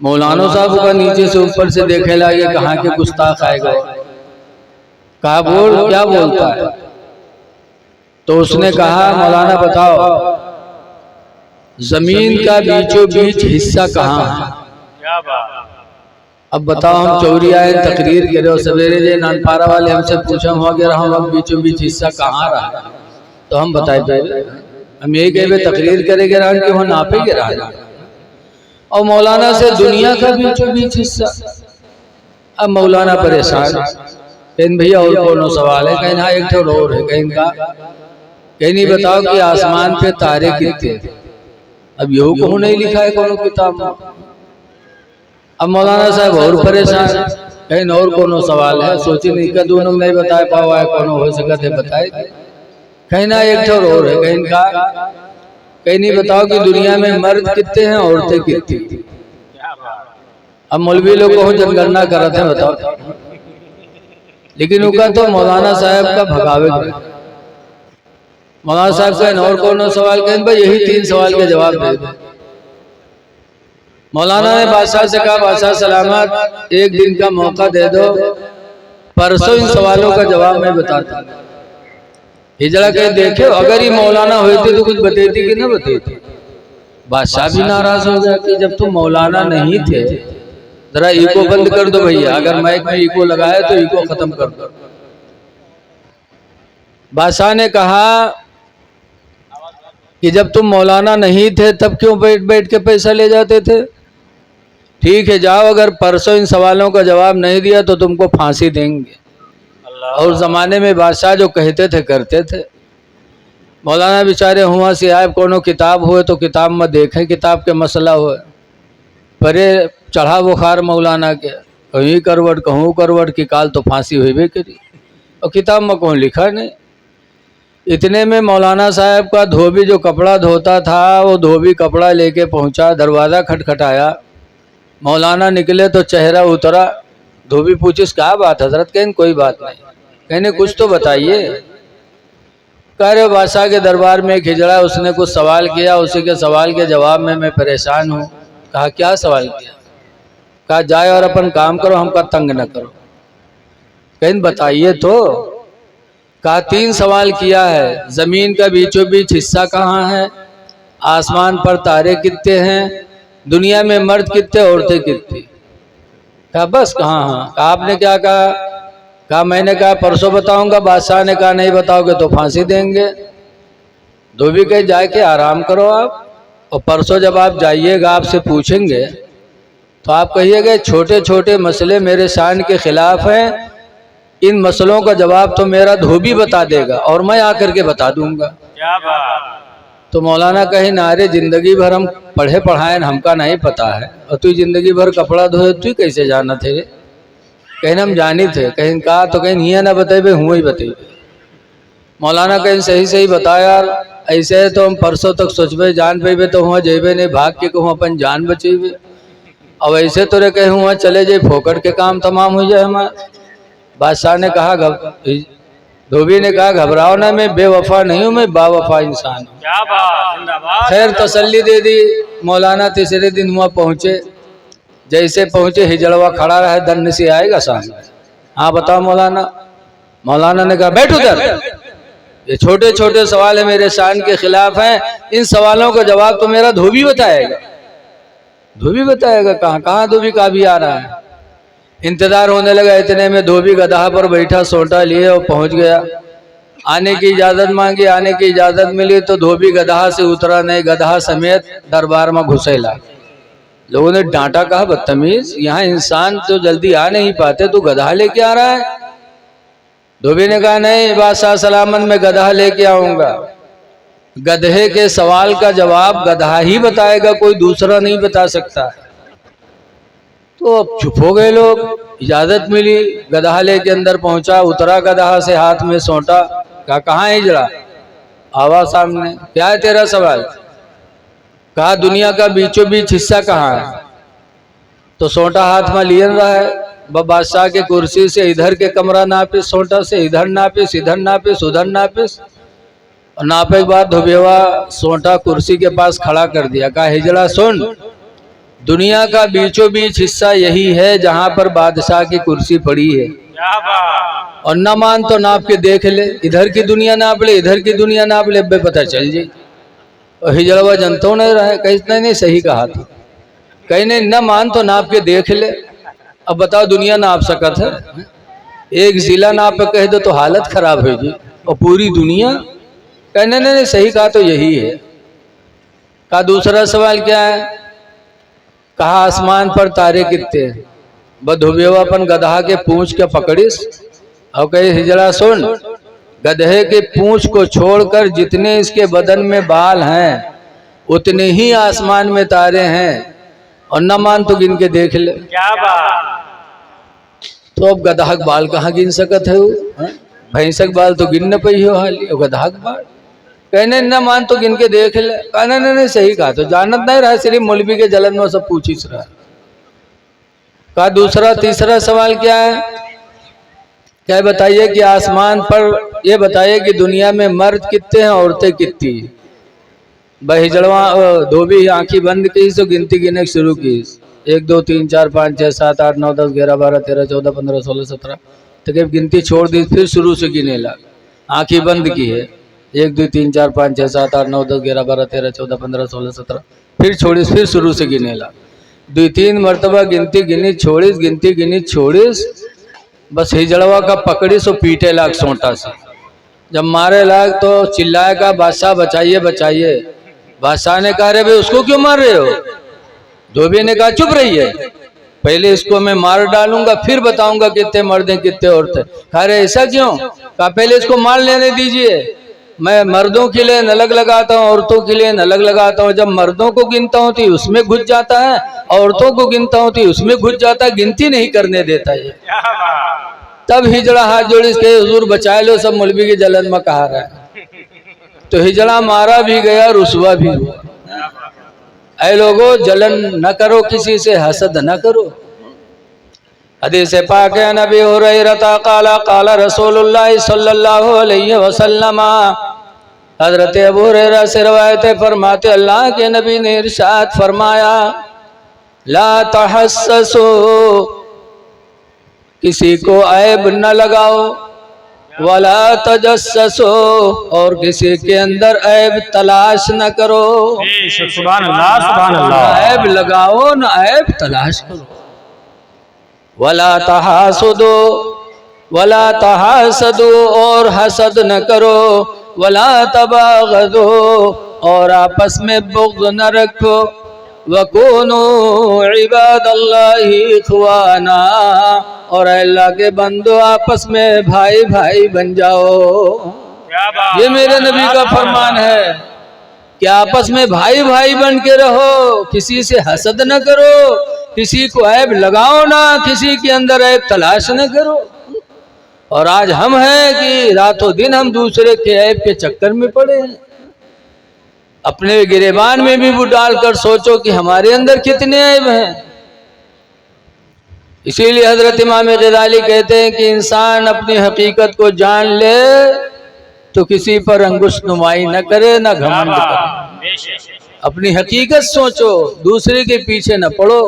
मौलाना साहब का नीचे से ऊपर से देखे लगे, कहाँ के गुस्ताख आएगा, कहा बोल क्या बोलता है? तो उसने कहा मौलाना बताओ जमीन का बीचों बीच हिस्सा कहाँ है? अब बताओ, हम चौरी आए तकरीर करे सवेरे जे नानपारा वाले हमसे पूछा हुआ कि हम बीचों बीच हिस्सा कहाँ रहा, तो हम बताए थे हम यही कहे तकरीर करेंगे रहा कि वो नापेंगे रहा। और मौलाना से दुनिया का बीचों बीच हिस्सा। अब मौलाना परेशान, कहीं भैया और कौन सवाल है? कहीं हाँ एक ठो और है, कहीं का कहीं नहीं बताओ कि आसमान पे तारे कितने? अब यहू को नहीं लिखा है कौन किताब में। अब मौलाना साहब और परेशान, कहीं और कौन सवाल है? सोची नहीं का दोनों नहीं बता पाओ है, कौन हो सकते बताए, कहीं ना एक ठो और है, कहीं का कहीं नहीं बताओ कि दुनिया में मर्द कितने हैं, औरतें कितनी? अब मौलवी लोग को जनगणना कर रहे थे, बताओ। लेकिन उनका तो मौलाना साहब का भगावे, मौलाना साहब से और कौन सवाल कहें भाई यही 3 सवाल के जवाब दे दो। मौलाना ने बादशाह से कहा, बादशाह सलामत, एक दिन का मौका दे दो, परसों इन सवालों का जवाब मैं बताता। हिजड़ा कहे देखे अगर ये मौलाना होती तो कुछ बतेती कि न बतेती? बादशाह भी नाराज हो गया कि जब तुम मौलाना नहीं थे, जरा इको बंद कर दो भैया, अगर माइक में इको लगाए तो इको खत्म कर दो। बादशाह ने कहा कि जब तुम मौलाना नहीं थे तब क्यों बैठ बैठ के पैसा ले जाते थे? ठीक है जाओ, अगर परसों इन सवालों का जवाब नहीं दिया तो तुमको फांसी देंगे। और जमाने में बादशाह जो कहते थे करते थे। मौलाना बेचारे हुआ से आए, कोनो किताब हुए तो किताब में देखे, किताब के मसला हुए, परे चढ़ा बुखार मौलाना के, कहीं करवट कहूँ करवट की काल तो फांसी हुई भी करी, और किताब में कौन लिखा नहीं। इतने में मौलाना साहब का धोबी जो कपड़ा धोता था, वो धोबी कपड़ा लेके पहुंचा, दरवाज़ा खटखटाया, मौलाना निकले तो चेहरा उतरा। धोबी पूछिस क्या बात हजरत? कहें कोई बात नहीं। कहने कुछ तो बताइए। कह रहे बादशाह के दरबार में एक हिजड़ा, उसने कुछ सवाल किया, उसी के सवाल के जवाब में मैं परेशान हूँ। कहा क्या सवाल किया? कहा जाए और अपन काम करो, हमका तंग न करो। कहें बताइए तो। कहा 3 सवाल किया है, जमीन का बीचों बीच हिस्सा कहाँ है, आसमान पर तारे कितने हैं, दुनिया में मर्द कितने औरतें कितनी? कहा बस कहाँ? हाँ। कहा आपने क्या कहा? कहा मैंने कहा परसों बताऊंगा। बादशाह ने कहा नहीं बताओगे तो फांसी देंगे। धोबी कहे जाके आराम करो आप, और परसों जब आप जाइएगा आपसे पूछेंगे तो आप कहिएगा छोटे छोटे मसले मेरे शान के खिलाफ हैं, इन मसलों का जवाब तो मेरा धोबी बता देगा और मैं आकर के बता दूंगा। क्या बात? तो मौलाना कहे नारे जिंदगी भर हम पढ़े पढ़ाए, हमका नहीं पता है, और तू जिंदगी भर कपड़ा धोए, तू कैसे जाना थे? कहीं हम जानी थे। कहीं कहा तो कहीं हिया ना बतेबे, हुआ ही बतेबे। मौलाना कहीं सही सही बता यार, ऐसे है तो हम परसों तक सोचबे, जान पेबे तो हुआ जेबे नहीं, भाग के कहूँ अपन जान बचेबे। अब ऐसे तो रे कहीं हुआ चले जाए, फोकट के काम तमाम हो जाए हमारा। बादशाह ने कहा, धोबी ने कहा घबराओ ना, मैं बेवफा नहीं हूँ, मैं बावफा इंसान हूँ। क्या बात? खैर तसल्ली दे दी। मौलाना तीसरे दिन वहाँ पहुँचे। जैसे पहुँचे हिजड़वा खड़ा रहा, दंड से आएगा सामने। हाँ बताओ मौलाना। मौलाना ने कहा बैठ उधर, ये छोटे छोटे सवाल है मेरे शान के खिलाफ हैं, इन सवालों का जवाब तो मेरा धोबी बताएगा। धोबी बताएगा? कहाँ कहाँ धोबी का भी आ रहा है। इंतजार होने लगा। इतने में धोबी गधा पर बैठा सोटा लिए और पहुंच गया। आने की इजाजत मांगी, आने की इजाजत मिली तो धोबी गधा से उतरा नहीं, गधा समेत दरबार में घुसेला। लोगों ने डांटा, कहा बदतमीज, यहाँ इंसान तो जल्दी आ नहीं पाते, तू गधा लेके आ रहा है? धोबी ने कहा नहीं बादशाह सलामत, मैं गधा लेके आऊंगा। गधे के सवाल का जवाब गधा ही बताएगा, कोई दूसरा नहीं बता सकता। तो अब चुप हो गए लोग। इजाजत मिली, गदहा लेके अंदर पहुंचा, उतरा गदहा से, हाथ में सोंटा, कहा कहाँ है हिजड़ा? आवाज सामने, क्या है तेरा सवाल? कहा दुनिया का बीचों बीच हिस्सा कहाँ है? तो सोंटा हाथ में लिए रहा है, बादशाह के कुर्सी से इधर के कमरा नापिस, सोंटा से इधर नापिस, इधर नापिस, उधर नापिस, और नापे के बाद धोबेवा सोंटा कुर्सी के पास खड़ा कर दिया। कहा हिजड़ा सुन, दुनिया का बीचों बीच हिस्सा यही है जहां पर बादशाह की कुर्सी पड़ी है, और न मान तो नाप के देख ले, इधर की दुनिया नाप ले, इधर की दुनिया नाप ले, बे पता चल जाए। और हिजड़वा जनता नहीं रहा, कहीं नहीं सही कहा था, कहीं नहीं, न मान तो नाप के देख ले। अब बताओ दुनिया नाप सकत है? एक जिला नाप पे कह दो तो हालत खराब होगी, और पूरी दुनिया? कहने नहीं सही कहा तो यही है। कहा दूसरा सवाल क्या है? कहा आसमान पर तारे कितने हैं? बधुबेवापन गधा के पूंछ के पकड़िस, और कहे हिजड़ा सुन, गधे के पूंछ को छोड़कर जितने इसके बदन में बाल हैं उतने ही आसमान में तारे हैं, और न मान तो गिन के देख ले। क्या बात? तो अब गधा के बाल कहाँ गिन सकत है? भैंसक बाल तो गिन न पई हो, हाली गधा के बाल। कहने न मान तो गिन के देख ले। कहने नहीं सही कहा तो जानत नहीं रहा, सिर्फ मौलवी के जलन में सब पूछिस रहा। कहा दूसरा तीसरा सवाल क्या है? क्या बताइए कि आसमान पर ये बताइए कि दुनिया में मर्द कितने हैं, औरतें कितनी? हिजड़वा धोबी आंखी बंद की तो गिनती गिने शुरू की, 1 2 3 4 5 6 7 8 9 10 11 12 13 14 15 16 17 तक गिनती छोड़ दी, फिर शुरू से गिने लगा। आंखी बंद की है, 1 2 3 4 5 6 7 8 9 10 11 12 13 14 15 16 17, फिर छोड़िस, फिर शुरू से गिने लगा। 2-3 मरतबा गिनती गिनी छोड़िस, गिनती गिनी छोड़िस, बस हिजड़वा का पकड़िस और पीटे लाग सोंटा से। जब मारे लाग तो चिल्लाए का बादशाह बचाइए बचाइए। बादशाह ने कहा रे भाई उसको क्यों मार रहे हो? धोबी ने कहा चुप रहिए, पहले इसको मैं मार डालूंगा फिर बताऊंगा कितने मर्द हैं कितने औरतें। कहा रे ऐसा क्यों? कहा पहले इसको मार लेने दीजिए, मैं मर्दों के लिए नलग लगाता हूँ, औरतों के लिए नलग लगाता हूँ। जब मर्दों को गिनता हूँ तो उसमें घुस जाता है, औरतों को गिनता हूँ तो उसमें घुस जाता है, गिनती नहीं करने देता ये। तब हिजड़ा हाथ जोड़ी के हुजूर बचा लो, सब मौलवी के जलन में कहा रहा है। तो हिजड़ा मारा भी गया, रुसवा भी हुआ। ऐ लोगो जलन न करो, किसी से हसद न करो। हदीस पाक है नबी हुरैरा काला काला रसूलुल्लाह सल्लल्लाहु अलैहि वसल्लम, हजरत अबू हुरैरा से रवायत है, फरमाते अल्लाह के नबी ने इरशाद फरमाया ला तहस्ससु, किसी को ऐब न लगाओ, वला तजस्ससो, और किसी के अंदर ऐब तलाश न करो। सुभान अल्लाह सुभान अल्लाह। ऐब लगाओ न ऐब तलाश करो। वला तहासुदो, वला तहासदो, और हसद न करो। वला तबागदो, और आपस में बुग़्ज़ न रखो। वकूनू इबादल्लाहि इख्वाना, और अल्लाह के बंदो आपस में भाई भाई बन जाओ। ये मेरे नबी का फरमान है कि आपस में भाई भाई बन के रहो, किसी से हसद न करो, किसी को ऐब लगाओ ना, किसी के अंदर ऐब तलाश न करो। और आज हम हैं कि रातों दिन हम दूसरे के ऐब के चक्कर में पड़े हैं। अपने गिरेबान में भी वो डालकर सोचो कि हमारे अंदर कितने ऐब हैं। इसीलिए हजरत इमाम गज़ाली कहते हैं कि इंसान अपनी हकीकत को जान ले तो किसी पर अंगुश नुमाई न करे, न घमंड करे। अपनी हकीकत सोचो, दूसरे के पीछे न पड़ो।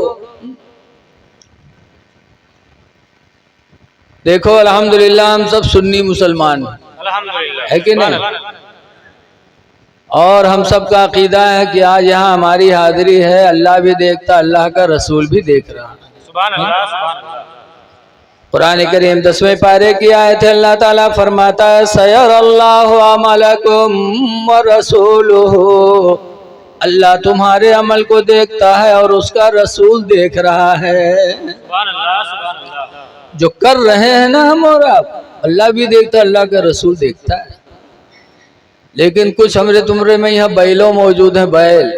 देखो अल्हम्दुलिल्लाह हम सब सुन्नी मुसलमान है कि नहीं? और हम सब का अकीदा है कि आज यहाँ हमारी हाजिरी है, अल्लाह भी देखता, अल्लाह का रसूल भी देख रहा है। कुरान करीम 10वें पारे की आयत है, अल्लाह ताला फरमाता है सयरल्लाहु अमलकुम व रसूलुहु, अल्लाह तुम्हारे अमल को देखता है और उसका रसूल देख रहा है। जो कर रहे हैं ना हम और आप, अल्लाह भी देखता है, अल्लाह का रसूल देखता है। लेकिन कुछ हमरे तुमरे में यहाँ बैलों मौजूद हैं, बैल,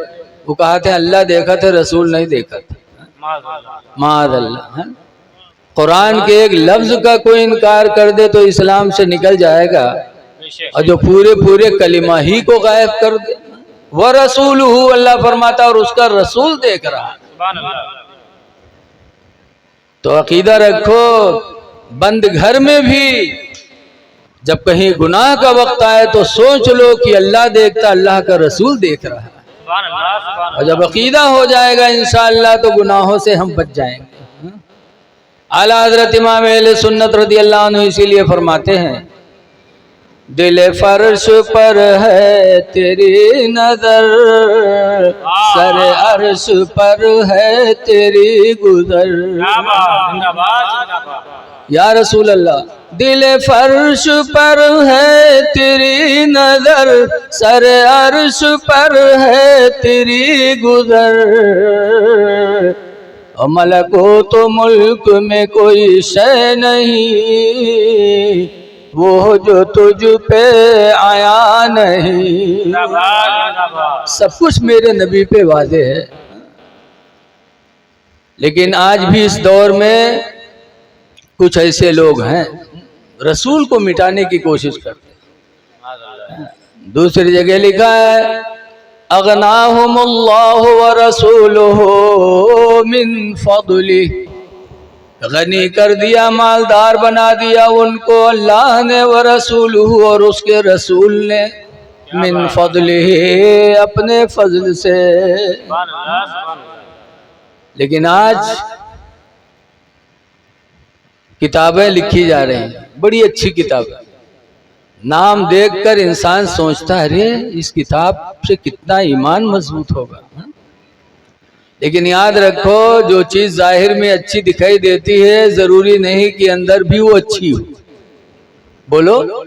वो कहते हैं अल्लाह देखा थे रसूल नहीं देखा था। माअल्लाह। कुरान के एक लफ्ज का कोई इनकार कर दे तो इस्लाम से निकल जाएगा, और जो पूरे पूरे कलिमा ही को गायब कर दे। व रसूलुहु, अल्लाह फरमाता और उसका रसूल देख रहा है। तो अकीदा रखो, बंद घर में भी जब कहीं गुनाह का वक्त आए तो सोच लो कि अल्लाह देखता, अल्लाह का रसूल देख रहा है। और जब अकीदा हो जाएगा इंशाअल्लाह तो गुनाहों से हम बच जाएंगे। आला हज़रत इमाम अहले सुन्नत रज़ी अल्लाह अन्हु इसीलिए फरमाते हैं, दिल फर्श पर है तेरी नजर, सर अर्श पर है तेरी गुजर। या रसूल अल्लाह, दिल फर्श पर है तेरी नजर, सर अर्श पर है तेरी गुजर, और मलको मुल्क में कोई शय नहीं, वो जो तुझ पे आया नहीं। सब कुछ मेरे नबी पे वादे है। लेकिन आज भी इस दौर में कुछ ऐसे लोग हैं रसूल को मिटाने की कोशिश करते हैं। दूसरी जगह लिखा है, अगनाहुमुल्लाहु व रसूलुहु मिन फदली, गनी कर दिया, मालदार बना दिया उनको अल्लाह ने, व रसूलुहु, और उसके रसूल ने, मिन फदलिही, अपने फजल से। लेकिन आज किताबें लिखी जा रही हैं, बड़ी अच्छी किताबें, नाम देखकर इंसान सोचता है अरे इस किताब से कितना ईमान मजबूत होगा। लेकिन याद रखो, जो चीज जाहिर में अच्छी दिखाई देती है जरूरी नहीं कि अंदर भी वो अच्छी हो। बोलो,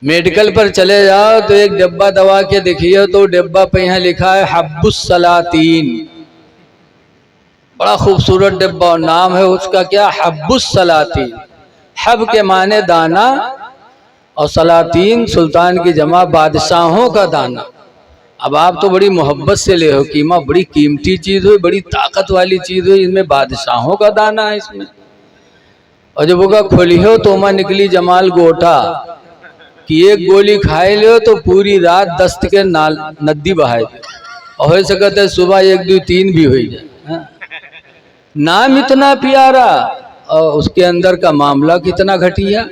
मेडिकल पर चले जाओ तो एक डब्बा दवा के देखिए तो डब्बा पे यहाँ लिखा है हब्बुस सलातीन, बड़ा खूबसूरत डब्बा, और नाम है उसका क्या, हब्बुस सलातीन। हब के माने दाना, और सलातीन सुल्तान की जमा, बादशाहों का दाना। अब आप तो बड़ी मोहब्बत से ले हो, कीमा बड़ी कीमती चीज हुई, बड़ी ताकत वाली चीज हुई, इसमें बादशाहों का दाना है इसमें। और जब वो खोली हो तो मां निकली जमाल गोटा कि एक गोली खाए लो तो पूरी रात दस्त के नदी बहाए, और हो सकता है सुबह 1 2 3 भी हो जाए। नाम इतना प्यारा और उसके अंदर का मामला कितना घटिया।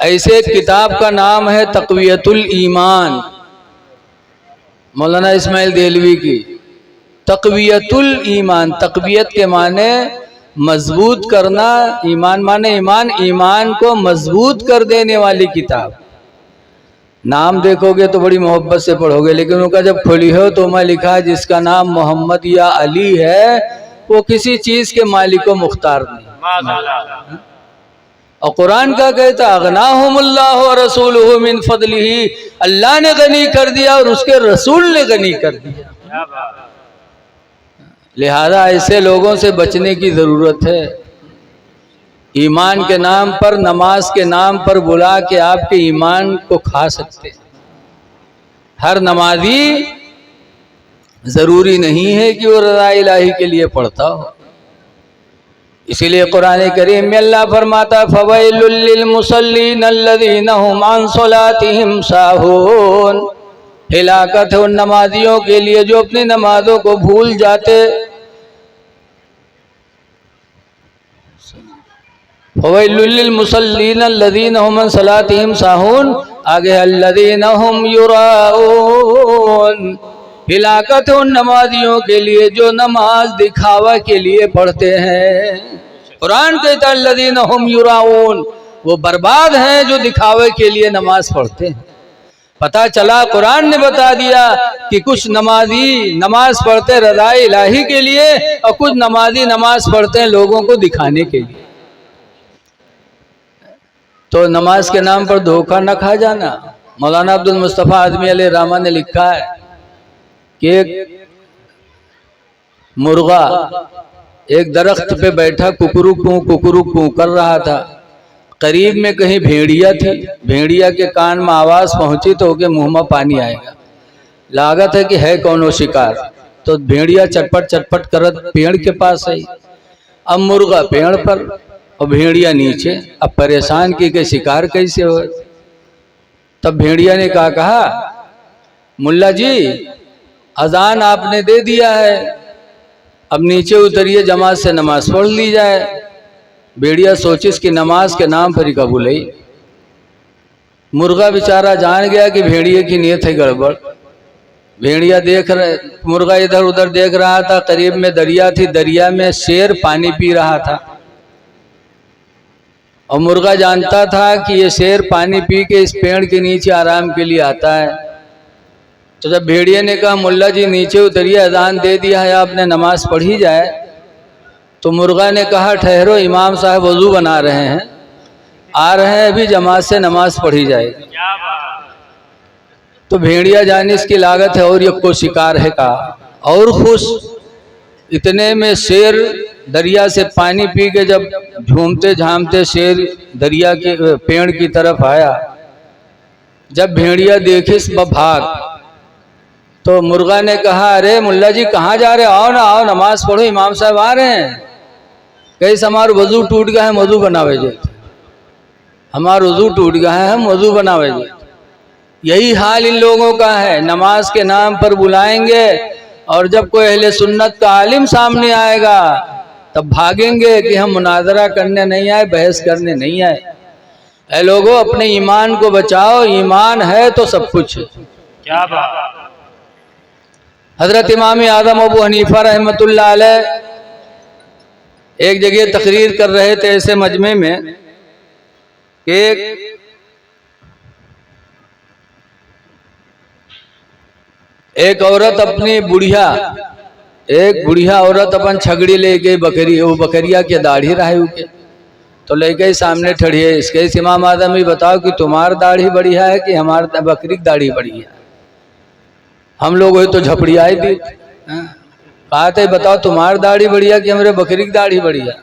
ऐसे किताब का नाम है तक़वियतुल ईमान, मौलाना इस्माइल देलवी की। तक़वियतुल ईमान, तक़वियत के माने मजबूत करना, ईमान माने ईमान, ईमान को मजबूत कर देने वाली किताब। नाम देखोगे तो बड़ी मोहब्बत से पढ़ोगे, लेकिन उनका जब खोली हो तो मैं लिखा जिसका नाम मोहम्मद या अली है वो किसी चीज के मालिक को मुख्तार नहीं। और कुरान का कहता अगनाहुमुल्लाहु व रसूलुहु मिन फदलिही, अल्लाह ने गनी कर दिया और उसके रसूल ने गनी कर दिया। लिहाजा ऐसे लोगों से बचने की जरूरत है। ईमान के नाम पर, नमाज के नाम पर बुला के आपके ईमान को खा सकते। हर नमाजी जरूरी नहीं है कि वो रज़ा इलाही के लिए पढ़ता हो। इसीलिए कुरान करीम में अल्लाह फरमाता फवैलुल लिल मुसल्लीन अल्लज़ीना हुम अन सलातिहिम साहून, हिलाकत है उन नमाजियों के लिए जो अपनी नमाजों को भूल जाते। फवैलुल लिल मुसल्लीन अल्लज़ीना हुम अन सलातिहिम साहून, आगे अल्लज़ीना हुम युराऊन, हिलाकत उन नमाजियों के लिए जो नमाज दिखावा के लिए पढ़ते हैं। कुरान कहता है अल्लज़ीना हुम युराऊन, वो बर्बाद हैं जो दिखावे के लिए नमाज पढ़ते हैं। पता चला कुरान ने बता दिया कि कुछ नमाजी नमाज पढ़ते रज़ा इलाही के लिए और कुछ नमाजी नमाज पढ़ते हैं लोगों को दिखाने के लिए। तो नमाज के नाम पर धोखा न खा जाना। मौलाना अब्दुल मुस्तफ़ा आज़मी अलैहि रहमा ने लिखा है कि एक मुर्गा एक दरख्त पे बैठा कुकरू कू कर रहा था। करीब में कहीं भेड़िया थी, भेड़िया के कान में आवाज पहुंची तो उसके मुंह में पानी आएगा। लागत है कि है कौनो शिकार, तो भेड़िया चटपट चटपट करत पेड़ के पास आई। अब मुर्गा पेड़ पर और भेड़िया नीचे। अब परेशान की शिकार कैसे हो। तब भेड़िया ने कहा मुल्ला जी अजान आपने दे दिया है, अब नीचे उतरिए, जमात से नमाज पढ़ ली जाए। भेड़िया सोचिस कि नमाज के नाम पर ही कबूल है। मुर्गा बेचारा जान गया कि भेड़िए की नीयत है गड़बड़। भेड़िया देख रहे, मुर्गा इधर उधर देख रहा था। करीब में दरिया थी, दरिया में शेर पानी पी रहा था और मुर्गा जानता था कि ये शेर पानी पी के इस पेड़ के नीचे आराम के लिए आता है। तो जब भेड़िए ने कहा मुल्ला जी नीचे उतरिए, अजान दे दिया है, आपने नमाज पढ़ी जाए, तो मुर्गा ने कहा ठहरो, इमाम साहब वजू बना रहे हैं, आ रहे हैं, अभी जमात से नमाज पढ़ी जाएगी। तो भेड़िया जाने इसकी लागत है और ये को शिकार है का और खुश। इतने में शेर दरिया से पानी पी के जब झूमते झामते शेर दरिया के पेड़ की तरफ आया। जब भेड़िया देखे भाग, तो मुर्गा ने कहा अरे मुल्ला जी कहाँ जा रहे, आओ ना आओ, नमाज पढ़ो, इमाम साहब आ रहे हैं। कहीं हमार वजू टूट गया है, वजू बनावे जे, हमार वजू टूट गया है, हम वजू बनावे जे। यही हाल इन लोगों का है, नमाज के नाम पर बुलाएंगे और जब कोई अहले सुन्नत का आलिम सामने आएगा तब भागेंगे कि हम मुनाजरा करने नहीं आए, बहस करने नहीं आए। ऐ लोगों अपने ईमान को बचाओ, ईमान है तो सब कुछ है। क्या बात। हजरत इमाम आदम अबू हनीफा रहमतुल्लाह अलैह एक जगह तकरीर कर रहे थे ऐसे मजमे में कि एक औरत अपनी बुढ़िया, एक बुढ़िया औरत अपन छगड़ी ले गई बकरी, वो बकरिया के दाढ़ी रहे के, तो ले गई सामने ठड़िए, इसके इमाम आदम ही बताओ कि तुम्हार दाढ़ी बढ़िया है कि हमार बकरी की दाढ़ी बढ़िया है। हम लोग तो झपड़िया ही दी, कहा थे बताओ तुम्हार दाढ़ी बढ़िया कि हमारे बकरी की दाढ़ी बढ़िया।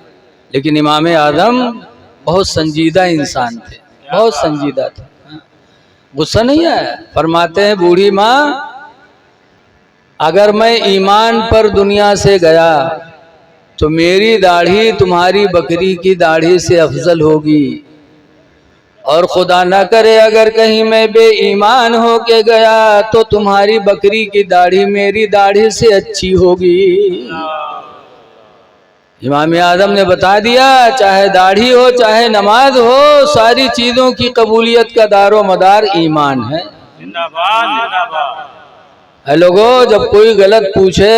लेकिन इमाम आदम बहुत संजीदा इंसान थे, बहुत संजीदा थे, गुस्सा नहीं आया। फरमाते हैं बूढ़ी माँ अगर मैं ईमान पर दुनिया से गया तो मेरी दाढ़ी तुम्हारी बकरी की दाढ़ी से अफजल होगी, और खुदा ना करे अगर कहीं मैं बेईमान हो के गया तो तुम्हारी बकरी की दाढ़ी मेरी दाढ़ी से अच्छी होगी। इमाम आदम ने बता दिया चाहे दाढ़ी हो चाहे नमाज हो, सारी चीजों की कबूलियत का दारो मदार ईमान है। लोगों जब कोई गलत पूछे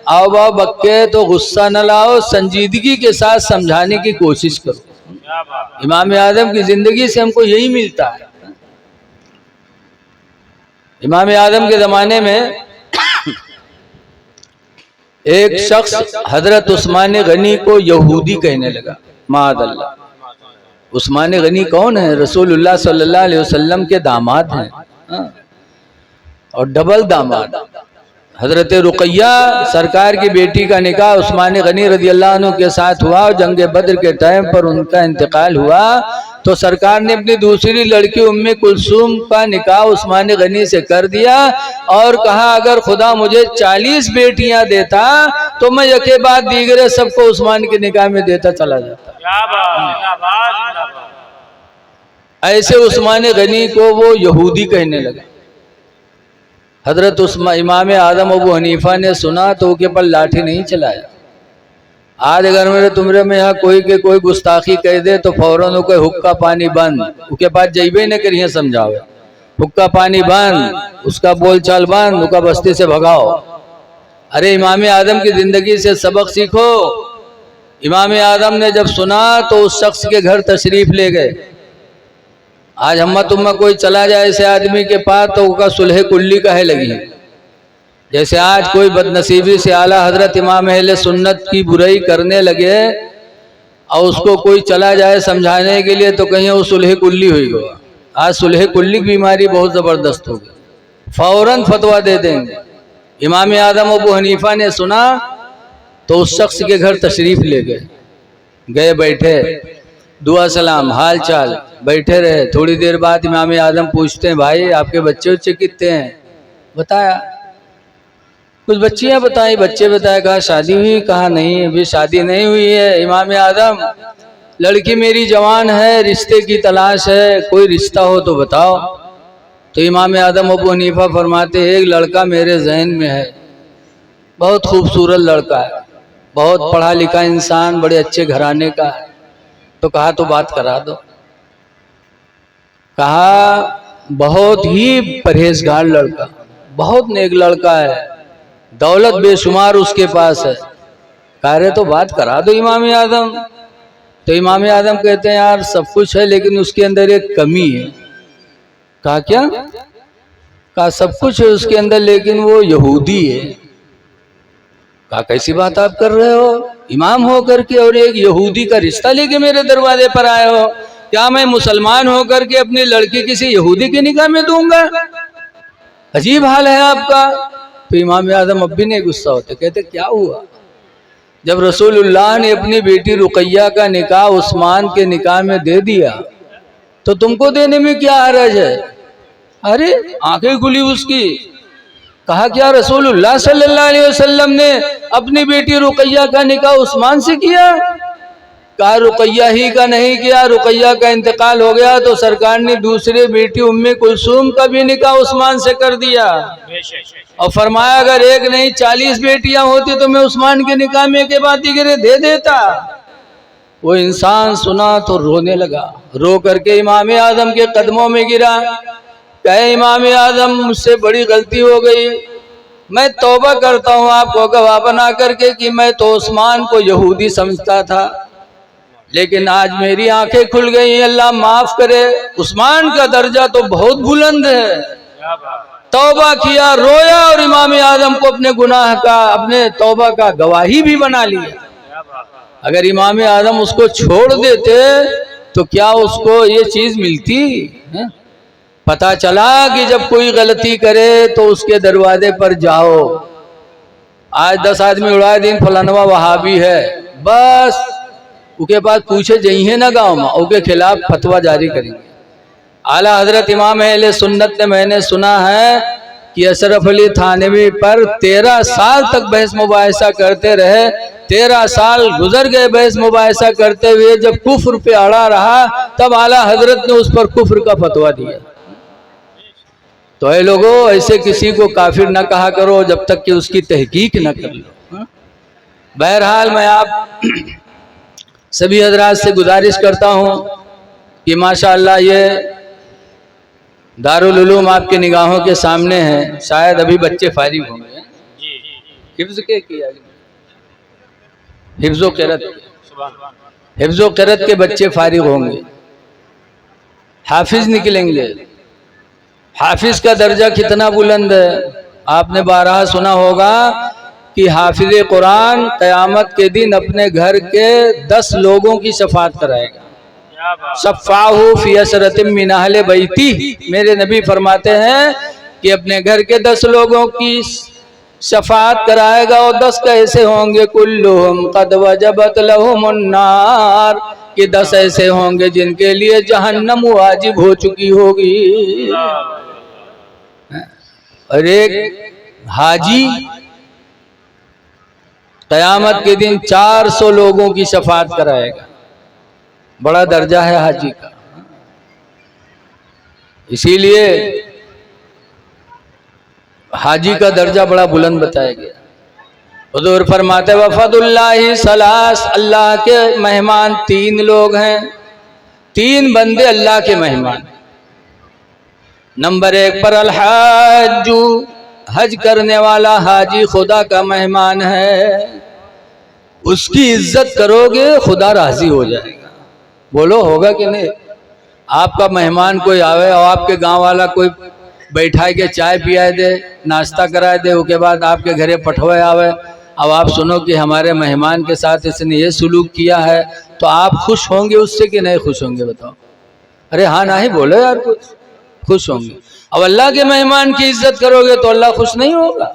आओ बाओ बक्के तो गुस्सा न लाओ, संजीदगी के साथ समझाने की कोशिश करो। इमाम आदम की जिंदगी से हमको यही मिलता है। इमाम आदम के ज़माने में एक शख्स हजरत उस्मान गनी को यहूदी कहने लगा। माअल्लाह। उस्मान गनी कौन है? रसूलुल्लाह सल्लल्लाहु अलैहि वसल्लम के दामाद हैं और डबल दामाद। हजरत रुकैया सरकार की बेटी का निकाह उस्मान गनी रज़ी अल्लाह अन्हु के साथ हुआ और जंग बद्र के टाइम पर उनका इंतकाल हुआ तो सरकार ने अपनी दूसरी लड़की उम्मे कुलसूम का निकाह उस्मान गनी से कर दिया और कहा अगर खुदा मुझे 40 बेटियां देता तो मैं यके बाद दीगरे सबको उस्मान के निकाह में देता चला जाता। ऐसे उस्मान गनी को वो यहूदी कहने लगा। हजरत इमाम आदम अबू हनीफा ने सुना तो उसके पर लाठी नहीं चलाया। आज अगर मेरे तुमरे में यहाँ कोई के कोई गुस्ताखी कह दे तो फौरन कोई हुक्का पानी बंद, उसके पास जइबे न करिए समझावे, हुक्का पानी बंद, उसका बोलचाल बंद, उसका बस्ती से भगाओ। अरे इमाम आदम की जिंदगी से सबक सीखो। इमाम आदम ने जब सुना तो उस शख्स के घर तशरीफ ले गए। आज हम तुम्मा कोई चला जाए ऐसे आदमी के पास तो उसका सुलह कुल्ली कहे लगी। जैसे आज कोई बदनसीबी से आला हजरत इमाम अहले सुन्नत की बुराई करने लगे और उसको कोई चला जाए समझाने के लिए तो कहीं वो सुलह कुल्ली हुई गो। आज सुलह कुल्ली की बीमारी बहुत ज़बरदस्त हो गई, फौरन फतवा दे देंगे। इमाम आदम अबू हनीफा ने सुना तो उस शख्स के घर तशरीफ ले गए, बैठे, दुआ सलाम हाल चाल, बैठे रहे। थोड़ी देर बाद इमाम आदम पूछते हैं भाई आपके बच्चे उच्चे कितने हैं? बताया। कुछ बच्चियां बताई, बच्चे बताए, कहा शादी हुई, कहा नहीं अभी शादी नहीं हुई है। इमाम आदम, लड़की मेरी जवान है, रिश्ते की तलाश है, कोई रिश्ता हो तो बताओ। तो इमाम आदम अबू हनीफा फरमाते, एक लड़का मेरे जहन में है, बहुत खूबसूरत लड़का है, बहुत पढ़ा लिखा इंसान, बड़े अच्छे घराने का है। तो कहा तो बात करा दो। कहा बहुत ही परहेजगार लड़का, बहुत नेक लड़का है, दौलत बेशुमार उसके पास है। कह रहे तो बात करा दो इमाम आदम। तो इमाम आदम कहते हैं यार सब कुछ है लेकिन उसके अंदर एक कमी है। कहा क्या? कहा सब कुछ है उसके अंदर लेकिन वो यहूदी है। कहा कैसी बात आप कर रहे हो, इमाम हो करके और एक यहूदी का रिश्ता लेके मेरे दरवाजे पर आए हो? क्या मैं मुसलमान होकर के अपनी लड़की किसी यहूदी के निकाह में दूंगा? अजीब हाल है आपका। तो इमाम आदम अब भी नहीं गुस्सा होते, कहते क्या हुआ? जब रसूलुल्लाह ने अपनी बेटी रुकैया का निकाह उस्मान के निकाह में दे दिया तो तुमको देने में क्या हर्ज है? अरे आंखें खुली उसकी। कहा क्या रसूलुल्लाह सल्लल्लाहु अलैहि वसल्लम ने अपनी बेटी रुकैया का निकाह उस्मान से किया? कहा रुकैया ही का नहीं किया, रुकैया का इंतकाल हो गया तो सरकार ने दूसरी बेटी उम्मे कुलसूम का भी निकाह उस्मान से कर दिया और फरमाया अगर एक नहीं 40 बेटियां होती तो मैं उस्मान के निकाह में के बाद दिगरे दे देता। वो इंसान सुना तो रोने लगा, रो करके इमाम आदम के कदमों में गिरा। कहे इमाम आदम मुझसे बड़ी गलती हो गई, मैं तौबा करता हूँ आपको गवाह बना करके कि मैं तो उस्मान को यहूदी समझता था लेकिन आज मेरी आंखें खुल गई, अल्लाह माफ करे। उस्मान का दर्जा तो बहुत बुलंद है। तौबा किया, रोया और इमाम आदम को अपने गुनाह का, अपने तौबा का गवाही भी बना लिया। अगर इमाम आदम उसको छोड़ देते तो क्या उसको ये चीज मिलती है? पता चला कि जब कोई गलती करे तो उसके दरवाजे पर जाओ। आज 10 आदमी उड़ाए दिन फलानवा वहाबी है, बस उसके पास पूछे जइए ना गांव में, उसके खिलाफ फतवा जारी करेंगे। आला हजरत इमाम अहले सुन्नत ने, मैंने सुना है कि अशरफ अली थानवी पर 13 साल तक बहस मुबाहिसा करते रहे। 13 साल गुजर गए बहस मुबाहिसा करते हुए। जब कुफ्र पे अड़ा रहा तब आला हजरत ने उस पर कुफ्र का फतवा दिया। तो ऐ लोगों, ऐसे किसी को काफिर न कहा करो जब तक कि उसकी तहकीक न कर लो। बहरहाल मैं आप सभी हजरात से गुजारिश करता हूँ कि माशाअल्लाह ये दारुल उलूम आपके निगाहों के सामने है। शायद अभी बच्चे फारिग होंगे, हिफ्ज़ के किया, हिफ्ज़ो क़िरात के बच्चे फारिग होंगे, हाफिज निकलेंगे। हाफिज का दर्जा कितना बुलंद है। आपने बारहा सुना होगा कि हाफिज कुरान क़यामत के दिन अपने घर के 10 लोगों की शफाअत कराएगा। शफ़ाहु फी असरतिम मिन अहले बैती, मेरे नबी फरमाते हैं कि अपने घर के 10 लोगों की शफाअत कराएगा। और 10 कैसे होंगे? कुल्लुहुम क़द वजबत लहुमुन नार, कि 10 ऐसे होंगे जिनके लिए जहन्नम वाजिब हो चुकी होगी। और एक हाजी क़यामत के दिन 400 लोगों की शफाअत कराएगा। बड़ा दर्जा है हाजी का। इसीलिए हाजी का दर्जा बड़ा बुलंद बताया गया। हुजूर फरमाते वफदुल्लाहि सलास, अल्लाह के मेहमान 3 लोग हैं, 3 बंदे अल्लाह के मेहमान। नंबर 1 पर अल-हाज्जु, हज करने वाला हाजी खुदा का मेहमान है। उसकी इज्जत करोगे खुदा राजी हो जाएगा। बोलो होगा कि नहीं? आपका मेहमान कोई आवे और आपके गांव वाला कोई बैठा के चाय पियाए दे, नाश्ता कराए दे, उसके बाद आपके घरे पठवे आवे, अब आप सुनो कि हमारे मेहमान के साथ इसने ये सुलूक किया है, तो आप खुश होंगे उससे कि नहीं खुश होंगे? बताओ। अरे हाँ ना ही बोलो यार, कुछ खुश होंगे। अब अल्लाह के मेहमान की इज्जत करोगे तो अल्लाह खुश नहीं होगा।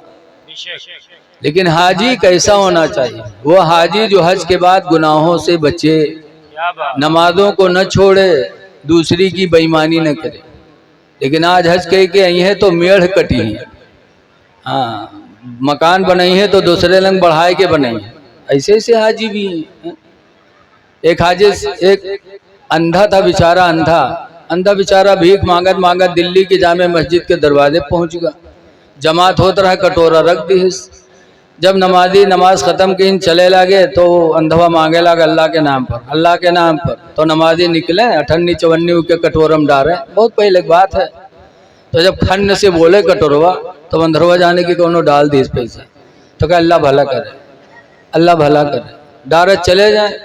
लेकिन हाजी कैसा होना चाहिए? वो हाजी जो हज के बाद गुनाहों से बचे, नमाजों को न छोड़े, दूसरी की बेईमानी न करे। लेकिन आज हज कह के आई है तो मेढ़ कटी है। हाँ, मकान बनाई है तो दूसरे रंग बढ़ाए के बनाई है। ऐसे ऐसे हाजी भी हैं। एक हाजी, एक अंधा था बेचारा, अंधा बेचारा भीख मांगत मांगत दिल्ली की जामे मस्जिद के दरवाजे पहुंच गया। जमात होता रहा, कटोरा रख दी। जब नमाजी नमाज ख़त्म की चले लगे तो अंधवा मांगे लगा अल्लाह के नाम पर, अल्लाह के नाम पर। तो नमाजी निकले 58-54 के कटोरम डाले, बहुत पहले की बात है। तो जब खन्न से बोले कटोरवा तो अंधरवा जाने की कोनो डाल दी इस पैसा। तो क्या अल्लाह भला करे, अल्लाह भला करे, डायरेक्ट चले जाए।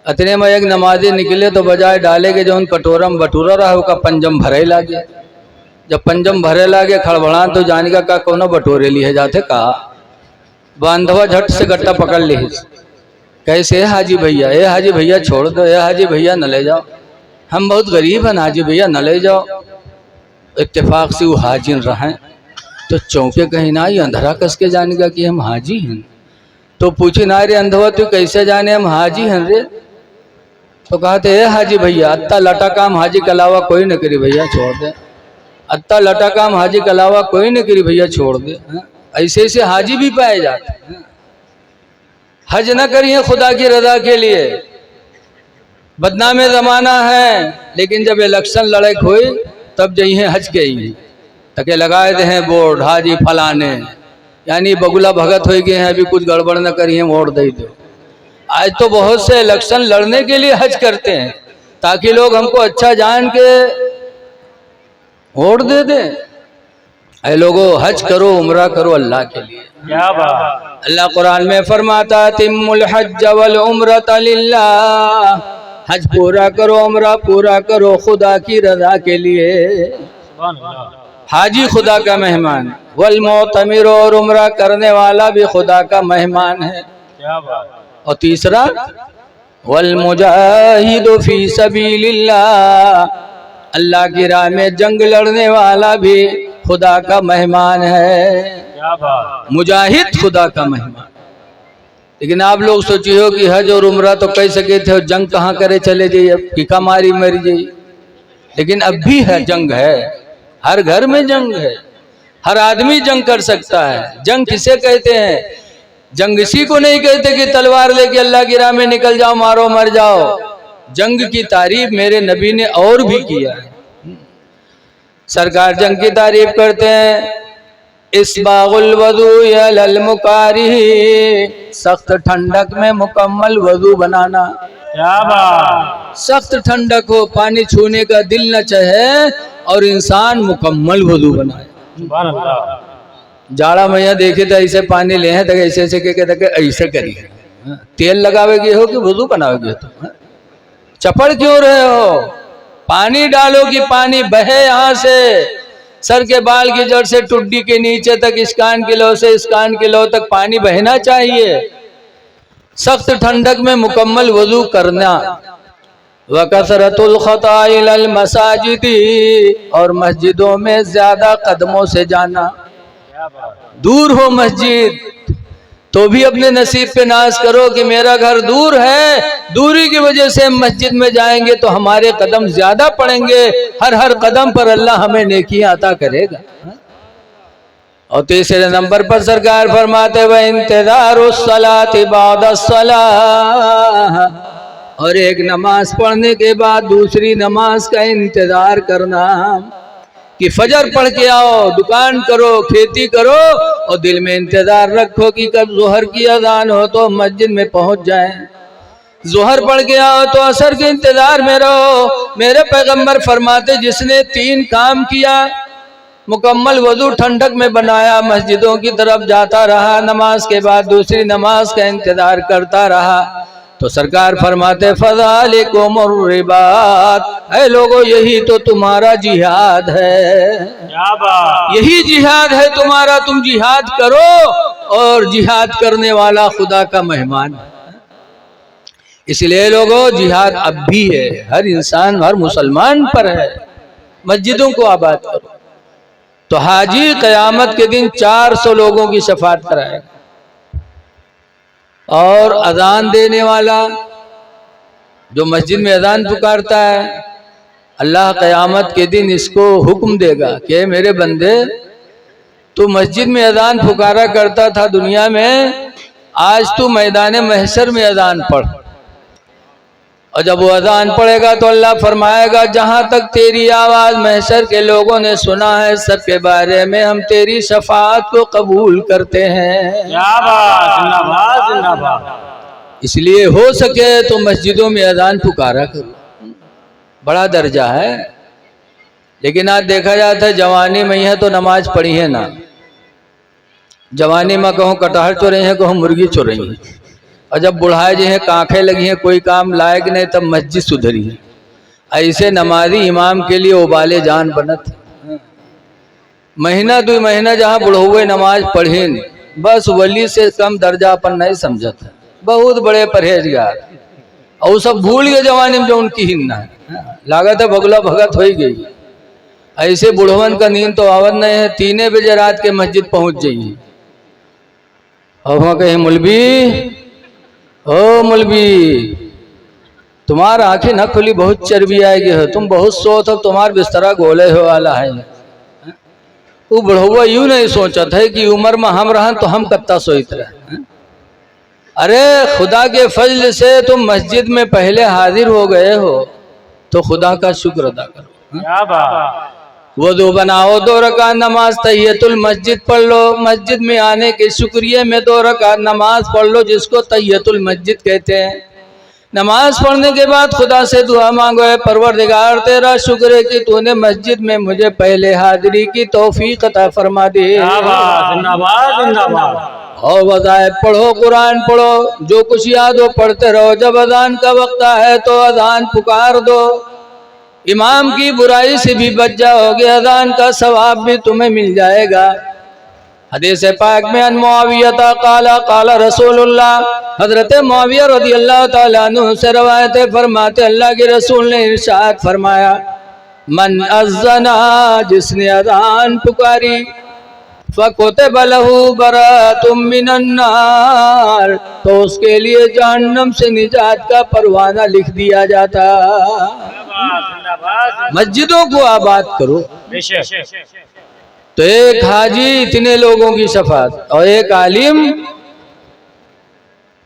इतने में एक नमाजी निकले तो बजाय डाले के जो उन कटोरम बटूरा रहा उसका पंजम भरे लागे। जब पंजम भरे लागे खड़बड़ा तो जाने का कोनो बटोरे लिए जाते कहा। बांधवा झट से गट्टा पकड़ ली। कैसे हाजी भैया, ए हाजी भैया छोड़ दो, ए हाजी भैया न ले जाओ, हम बहुत गरीब हैं, हाजी भैया न ले जाओ। इत्तेफाक से वो हाजिर रहें तो चौंके कहीं ना ही अंधरा कस के जाने का कि हम हाजी हैं। तो पूछी ना रे अंधवा तू कैसे जाने हम हाजी हैं रे। तो कहते ए हाजी भैया अत्ता लटा काम हाजी के अलावा कोई न करी भैया छोड़ दे, अत्ता लटा काम हाजी के अलावा कोई न करी भैया छोड़ दे। ऐसे ऐसे हाजी भी पाए जाते हैं। हज न करिए खुदा की रजा के लिए, बदनाम ज़माना है। लेकिन जब इलेक्शन लड़ाई हुई तब जइए हज के ही तके लगाए दे हैं बोर्ड हाजी फलाने, यानी बगुला भगत हो गए हैं, अभी कुछ गड़बड़ न करिए वोट दे दो। आज तो बहुत से इलेक्शन लड़ने के लिए हज करते हैं ताकि लोग हमको अच्छा जान के वोट दे दें। ऐ लोगों हज करो, उम्रा करो अल्लाह के लिए। क्या बात। अल्लाह कुरान में फरमाता तिम्मुल हज वल उम्रत लिल्लाह, हज पूरा करो, उम्रा पूरा करो खुदा की रजा के लिए। हाजी खुदा का मेहमान, वल मोतमिर और उम्रा करने वाला भी खुदा का मेहमान है। क्या बात। और तीसरा वल मुजाहिदु फी सबीलिल्लाह, अल्लाह की राह में जंग लड़ने वाला भी खुदा का मेहमान है। क्या बात। मुजाहिद खुदा का मेहमान। लेकिन आप लोग सोचिए हो कि हज और उम्रा तो कह सके थे, जंग कहाँ करे चले जाइए, अब कीका मारी मर जाइए। लेकिन अब भी है, जंग है, हर घर में जंग है, हर आदमी जंग कर सकता है। जंग किसे कहते हैं? जंग इसी को नहीं कहते कि तलवार लेके अल्लाह की राह में निकल जाओ, मारो मर जाओ। जंग की तारीफ मेरे नबी ने और भी किया है। सरकार जंग की तारीफ करते हैं, इस्बागुल वज़ू अलल मुकारिह, सख्त ठंडक में मुकम्मल वज़ू बनाना। क्या बात। सख्त ठंडक हो, पानी छूने का दिल न चाहे और इंसान मुकम्मल वज़ू बनाए। सुभान अल्लाह। जाड़ा मैया देखे तो ऐसे पानी ले हैं तो ऐसे ऐसे के ऐसे करिए। तेल लगावेगी हो कि वज़ू बनाओगे? तो चपड़ क्यों रहे हो? पानी डालो कि पानी बहे यहाँ से, सर के बाल की जड़ से टुड्डी के नीचे तक, इस कान के लो से इस कान के लो तक पानी बहना चाहिए। सख्त ठंडक में मुकम्मल वज़ू करना। व कसरतुल खता इलल मसाजिदी, और मस्जिदों में ज्यादा कदमों से जाना। दूर हो मस्जिद तो भी अपने नसीब पे नाज करो कि मेरा घर दूर है, दूरी की वजह से हम मस्जिद में जाएंगे तो हमारे कदम ज्यादा पड़ेंगे, हर हर कदम पर अल्लाह हमें नेकियां अता करेगा। और तीसरे नंबर पर सरकार फरमाते व इंतज़ारुस सलाति बादस सलाह, और एक नमाज पढ़ने के बाद दूसरी नमाज का इंतजार करना कि फजर पढ़ के आओ, दुकान करो, खेती करो और दिल में इंतजार रखो कि कब जोहर की अजान हो तो मस्जिद में पहुंच जाएं। जोहर पढ़ के आओ तो असर के इंतजार में रहो। मेरे पैगंबर फरमाते जिसने 3 काम किया, मुकम्मल वजू ठंडक में बनाया, मस्जिदों की तरफ जाता रहा, नमाज के बाद दूसरी नमाज का इंतजार करता रहा, तो सरकार फरमाते फ़ज़ालिकुमुर रिबात, ऐ लोगों यही तो तुम्हारा जिहाद है। क्या बात। यही जिहाद है तुम्हारा, तुम जिहाद करो, और जिहाद करने वाला खुदा का मेहमान है। इसलिए लोगों जिहाद अब भी है, हर इंसान हर मुसलमान पर है। मस्जिदों को आबाद करो। तो हाजी क़यामत के दिन 400 लोगों की शफाअत कराएगा। और अजान देने वाला जो मस्जिद में अजान पुकारता है, अल्लाह क़यामत के दिन इसको हुक्म देगा कि मेरे बंदे तू मस्जिद में अजान पुकारा करता था दुनिया में, आज तू मैदान महशर में अजान पढ़। और जब वो अजान पढ़ेगा तो अल्लाह फरमाएगा जहां तक तेरी आवाज महशर के लोगों ने सुना है सबके बारे में हम तेरी शफाअत को कबूल करते हैं। जिंदाबाद जिंदाबाद। इसलिए हो सके तो मस्जिदों में अजान पुकारा करो, बड़ा दर्जा है। लेकिन आज देखा जाता है जवानी में है तो नमाज पढ़ी है ना, जवानी में कहूँ कटहल चोरे हैं, कहूँ मुर्गी चोरई है, और जब बुढ़ाए जी हैं कांखें लगी हैं कोई काम लायक नहीं तब मस्जिद सुधरी है। ऐसे नमाजी इमाम के लिए उबाले जान बनत। महीना 2 महीना जहाँ बुढ़हुए नमाज पढ़े बस वली से कम दर्जा अपन नहीं समझत है, बहुत बड़े परहेजगार, और सब भूल गए जवानी में जो उनकी हिन्ना है, लागत है भगला भगत हो ही गई। ऐसे बुढ़वन का नींद तो आवत नहीं है, 3 बजे रात के मस्जिद पहुंच जाइए और वहाँ कहे मौलवी ओ मौलवी तुम्हार आंखें न खुली बहुत चर्बी आएगी हो, तुम बहुत सोत हो, तुम्हार बिस्तरा गोले हो वाला है। वो बुढ़वा यूं नहीं सोचा था कि उम्र में हम रहन तो हम कत्ता सोइत रहे। अरे खुदा के फजल से तुम मस्जिद में पहले हाजिर हो गए हो तो खुदा का शुक्र अदा करो। क्या बात। वज़ू बनाओ, 2 रकात नमाज तहियतुल मस्जिद पढ़ लो, मस्जिद में आने के शुक्रिया में 2 रकात नमाज पढ़ लो जिसको तहियतुल मस्जिद कहते हैं। नमाज पढ़ने के बाद खुदा से दुआ मांगो, है परवरदिगार तेरा शुक्र है कि तूने मस्जिद में मुझे पहले हाजिरी की तौफीक अता फरमा दी। जिंदाबाद जिंदाबाद। और वज़ाइफ पढ़ो, कुरान पढ़ो, जो कुछ याद हो पढ़ते रहो। जब अजान का वक्त है तो अजान पुकार दो, इमाम की बुराई से भी बच जाओगे, अजान का सवाब भी तुम्हें मिल जाएगा। हदीस पाक में अन मुआविया काला काला रसूलुल्लाह, हजरत मुआविया रज़ियल्लाहु ताला अन्हु से रवायत फरमाते अल्लाह के रसूल ने इरशाद फरमाया, मन अज़्ज़ना, जिसने अजान पुकारी, फ़कुतिब लहू बराअतुम मिनन नार, तो उसके लिए जहन्नम से निजात का परवाना लिख दिया जाता। मस्जिदों को आबाद करो। तो एक हाजी इतने लोगों की शफात और एक आलिम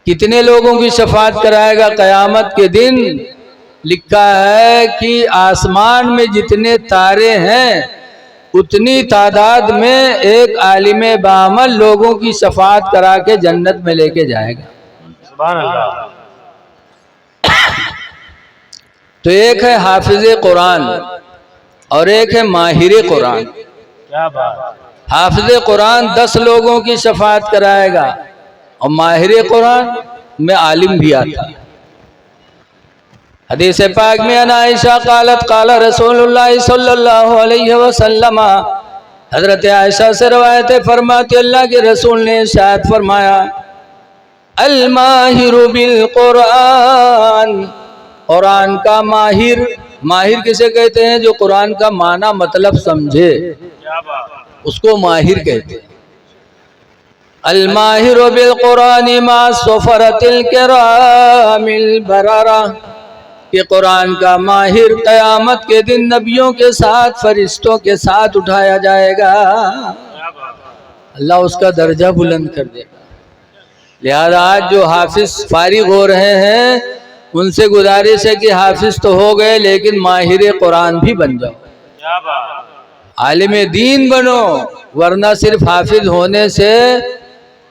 कितने लोगों की शफात कराएगा क़यामत के दिन। लिखा है कि आसमान में जितने तारे हैं उतनी तादाद में एक आलिम बामल लोगों की शफात करा के जन्नत में लेके जाएगा। सुभान अल्लाह। तो एक है हाफिज कुरान और एक है माहिर कुरान। क्या बात। हाफिज कुरान 10 लोगों की शफात कराएगा और माहिर कुरान में आलिम भी आता है। हदीस पाक में अन आयशा कालत काला रसूलुल्लाह सल्लल्लाहु अलैहि वसल्लम, हजरत आयशा से रवायत फरमाती अल्लाह के रसूल ने इरशाद फरमाया, अल माहिरु बिल कुरान, कुरान का माहिर। माहिर किसे कहते हैं? जो कुरान का माना मतलब समझे, उसको माहिर कहते हैं। अल माहिरु बिल कुरानी मा सफरतिल किरामिल बरारा, कि कुरान का माहिर क़यामत के दिन नबियों के साथ फरिश्तों के साथ उठाया जाएगा, अल्लाह उसका दर्जा बुलंद कर देगा। लिहाजा आज जो हाफिज फारिग हो रहे हैं उनसे गुजारिश है कि हाफिज तो हो गए लेकिन माहिर कुरान भी बन जाओ, आलिम दीन बनो, वरना सिर्फ हाफिज होने से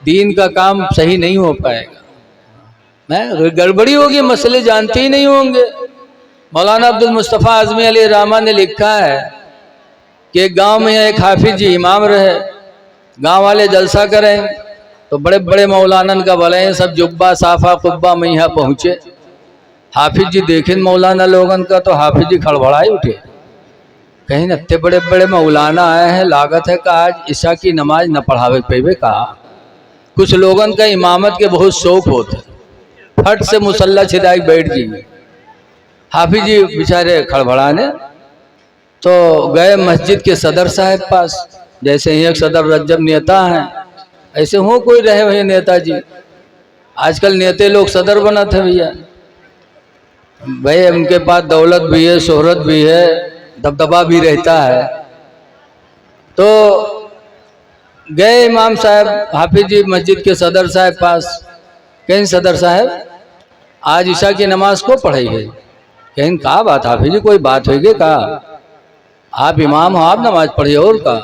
दीन का काम सही नहीं हो पाएगा। गड़बड़ी होगी, मसले जानते ही नहीं होंगे। मौलाना अब्दुल मुस्तफ़ा आज़मी अली रहमान ने लिखा है कि एक गांव में एक हाफिज जी इमाम रहे, गांव वाले जलसा करें तो बड़े बड़े मौलाना का बोले सब जुब्बा साफा कुब्बा में यहाँ पहुँचे। हाफिज जी देखें मौलाना लोगन का तो हाफिज जी खड़बड़ाए उठे, कहीं इतने बड़े बड़े मौलाना आए हैं, लागत है कि आज ईशा की नमाज न पढ़ावे पेवे कहा। कुछ लोगन का इमामत के बहुत शौक होते, फट से मुसल्ला छिदाई बैठ गई। हाफिज जी बेचारे खड़बड़ाने तो गए मस्जिद के सदर साहब पास, जैसे ही एक सदर रज्जब नेता हैं ऐसे हो कोई रहे हुए नेताजी। आजकल नेते लोग सदर बना थे भैया, भाई उनके पास दौलत भी है, शोहरत भी है, दबदबा भी रहता है। तो गए इमाम साहब हाफिज जी मस्जिद के सदर साहब पास, कहीं सदर साहब आज ईशा की नमाज को पढ़ाई है? कहीं कहा बात हाफिज जी, कोई बात होगी? कहा आप इमाम हो, आप नमाज पढ़िए और का?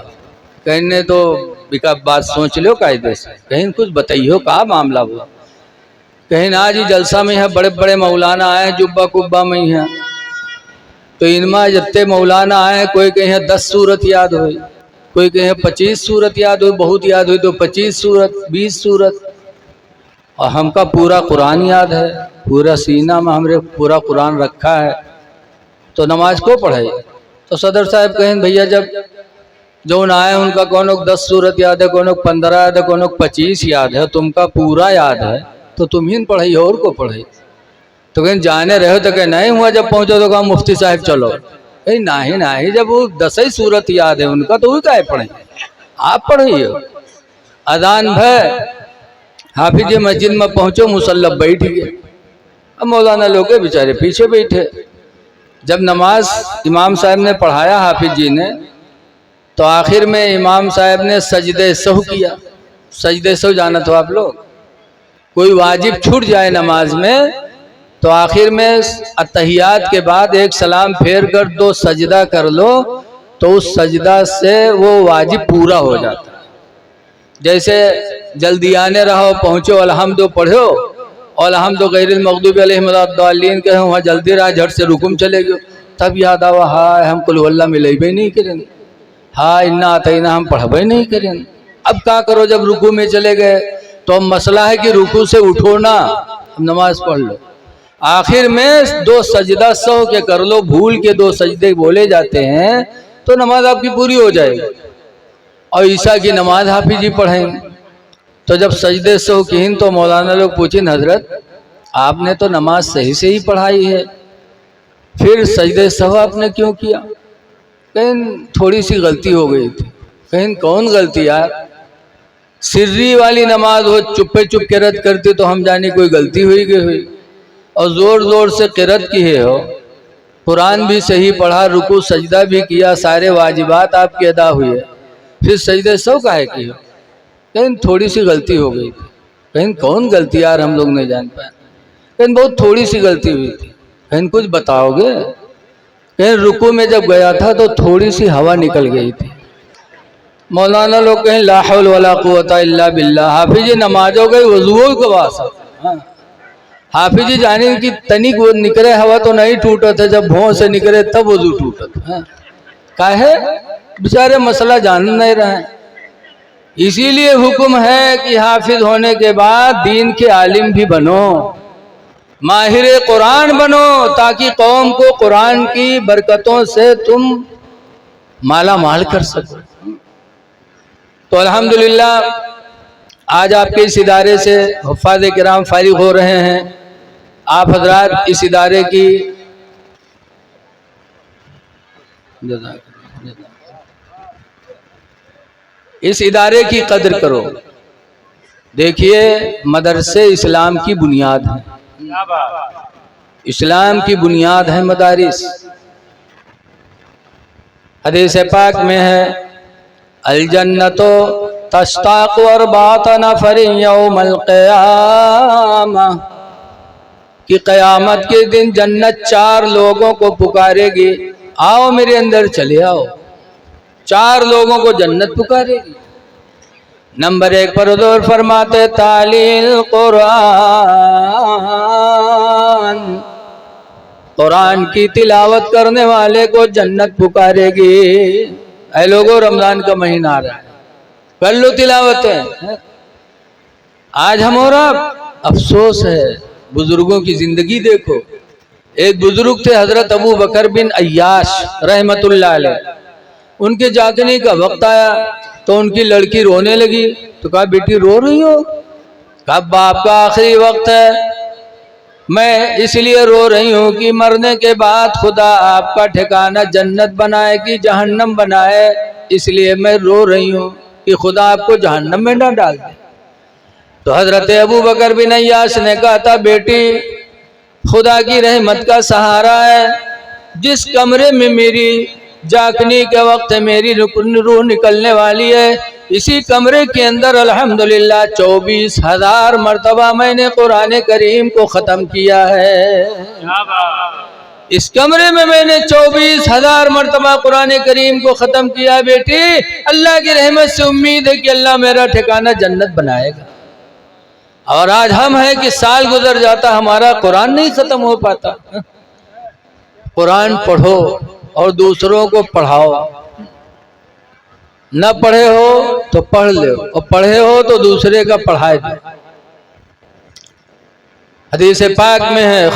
कहने तो बिका बात सोच लो कायदे से, कहीं कुछ बताइए कहा मामला हुआ? कहीं आज ही जलसा में है, बड़े बड़े मौलाना आए जुब्बा कुब्बा में ही है, तो इनमें जितने मौलाना आए कोई कहे 10 सूरत याद हुई, कोई कहे 25 सूरत याद हुई, बहुत याद हुई तो 25 सूरत 20 सूरत, और हमका पूरा कुरान याद है, पूरा सीना में हमरे पूरा कुरान रखा है, तो नमाज को पढ़े? तो सदर साहब कहें भैया जब जो न आए उनका कौन 10 सूरत याद है, कौन 15 याद है, कौन 25 याद है, तुमका पूरा याद है तो तुम ही पढ़ाई और को पढ़ाई? तो कहीं जाने रहे हो? तो कहीं नहीं हुआ, जब पहुंचो तो कहा मुफ्ती साहब चलो। कहीं नहीं जब वो 10 ही सूरत याद है उनका तो वही काहे पढ़े, आप पढ़िए। अजान भय हाफिज मस्जिद में पहुंचो, मुसल्ला बैठ गए, अब मौलाना लोग बेचारे पीछे बैठे। जब नमाज इमाम साहब ने पढ़ाया हाफिज जी ने, तो आखिर में इमाम साहब ने सजदे सहू किया। सजदे सहू जाना तो आप लोग, कोई वाजिब छूट जाए नमाज में तो आखिर में अत्तहियात के बाद एक सलाम फेर कर 2 सजदा कर लो तो उस सजदा से वो वाजिब पूरा हो जाता है। जैसे जल्दी आने रहो, पहुँचो, अलहम्दो पढ़ो, और अलहम्दो गैरिल मग़दूबि अलैहिम वलद्दाल्लीन कहे वहाँ जल्दी रहा, झट से रुकुम चले गए, तब याद आवा हाँ हम कुल वल्लाह मिलेबे नहीं करें, हाँ इन्ना आतैना हम पढ़बे नहीं करें। अब क्या करो, जब रुकू में चले गए तो अब मसला है कि रुकू से उठो ना, अब नमाज पढ़ लो। आखिर में 2 सजदा सौ के कर लो, भूल के 2 सजदे बोले जाते हैं तो नमाज आपकी पूरी हो जाएगी। और ईशा की नमाज हाफिज जी पढ़ेंगे, तो जब सजदे सौ की तो मौलाना लोग पूछे हजरत आपने तो नमाज सही से ही पढ़ाई है, फिर सजदे सौ आपने क्यों किया? कहीं थोड़ी सी गलती हो गई थी। कहीं कौन गलती यार, सिर्री वाली नमाज हो, चुप्पे चुप किरत करती तो हम जाने कोई गलती हुई कि हुई, और ज़ोर ज़ोर से किरत की है हो, कुरान भी सही पढ़ा, रुकू सजदा भी किया, सारे वाजिबात आपके अदा हुए, फिर सजदे सौ काहे की हो? कहीं थोड़ी सी गलती हो गई थी। कहीं कौन गलती यार हम लोग नहीं जान पाए, कहीं बहुत थोड़ी सी गलती हुई थी, कहीं कुछ बताओगे? कहीं रुकू में जब गया था तो थोड़ी सी हवा निकल गई थी। मौलाना लोग कहें ला हौल वला कुव्वता इल्ला बिल्लाह, हाफिज जी नमाज हो गई, वज़ुओं के वास्ते। हाँ, हाफिज जी जाने की तनिक वो निकले हवा तो नहीं टूटा था, जब भों से निकले तब वज़ू टूटा था। हाँ, काहे बेचारे मसला जान नहीं रहे। इसीलिए हुक्म है कि हाफिज होने के बाद दीन के आलिम भी बनो, माहिर कुरान बनो, ताकि कौम को कुरान की बरकतों से तुम माला माल कर सको। तो अल्हम्दुलिल्लाह आज आपके इस इदारे से हुफ़ाज़ किराम फारिग हो रहे हैं। आप हजरात इस इदारे की कदर करो। देखिए मदरसे इस्लाम की बुनियाद है, इस्लाम की बुनियाद है मदारिस। हदीस पाक में है अल जन्नतो तश्ताक़ु अर्बात नफ़रिन यौमल क़ियामा, कि क़यामत के दिन जन्नत 4 लोगों को पुकारेगी, आओ मेरे अंदर चले आओ। 4 लोगों को जन्नत पुकारेगी। नंबर 1 पर हुज़ूर फरमाते तालील कुरान, कुरान की तिलावत करने वाले को जन्नत पुकारेगी। ऐ लोगों रमजान का महीना आ रहा है, कर लो तिलावतें। आज हमारा अफसोस है, बुजुर्गों की जिंदगी देखो। एक बुजुर्ग थे हजरत अबू बकर बिन अय्याश रहमतुल्लाह अलैह, उनके जागने का वक्त आया तो उनकी लड़की रोने लगी, तो कहा बेटी रो रही हो? कहा बाप का आखिरी वक्त है, मैं इसलिए रो रही हूँ कि मरने के बाद खुदा आपका ठिकाना जन्नत बनाए कि जहन्नम बनाए, इसलिए मैं रो रही हूँ कि खुदा आपको जहन्नम में ना डाल दे। तो हजरत अबू बकर बिन अय्याश ने कहा था बेटी खुदा की रहमत का सहारा है, जिस कमरे में मेरी जागने के वक्त मेरी रूह निकलने वाली है, इसी कमरे के अंदर अल्हम्दुलिल्लाह 24,000 मर्तबा मैंने कुरान करीम को ख़त्म किया है। इस कमरे में मैंने 24,000 मर्तबा कुरान करीम को ख़त्म किया। बेटी, अल्लाह की रहमत से उम्मीद है कि अल्लाह मेरा ठिकाना जन्नत बनाएगा। और आज हम है कि साल गुजर जाता हमारा कुरान नहीं ख़त्म हो पाता। कुरान पढ़ो और दूसरों को पढ़ाओ। न पढ़े हो तो पढ़ लो, और पढ़े हो तो दूसरे का पढ़ाए दो। हदीस पाक में है,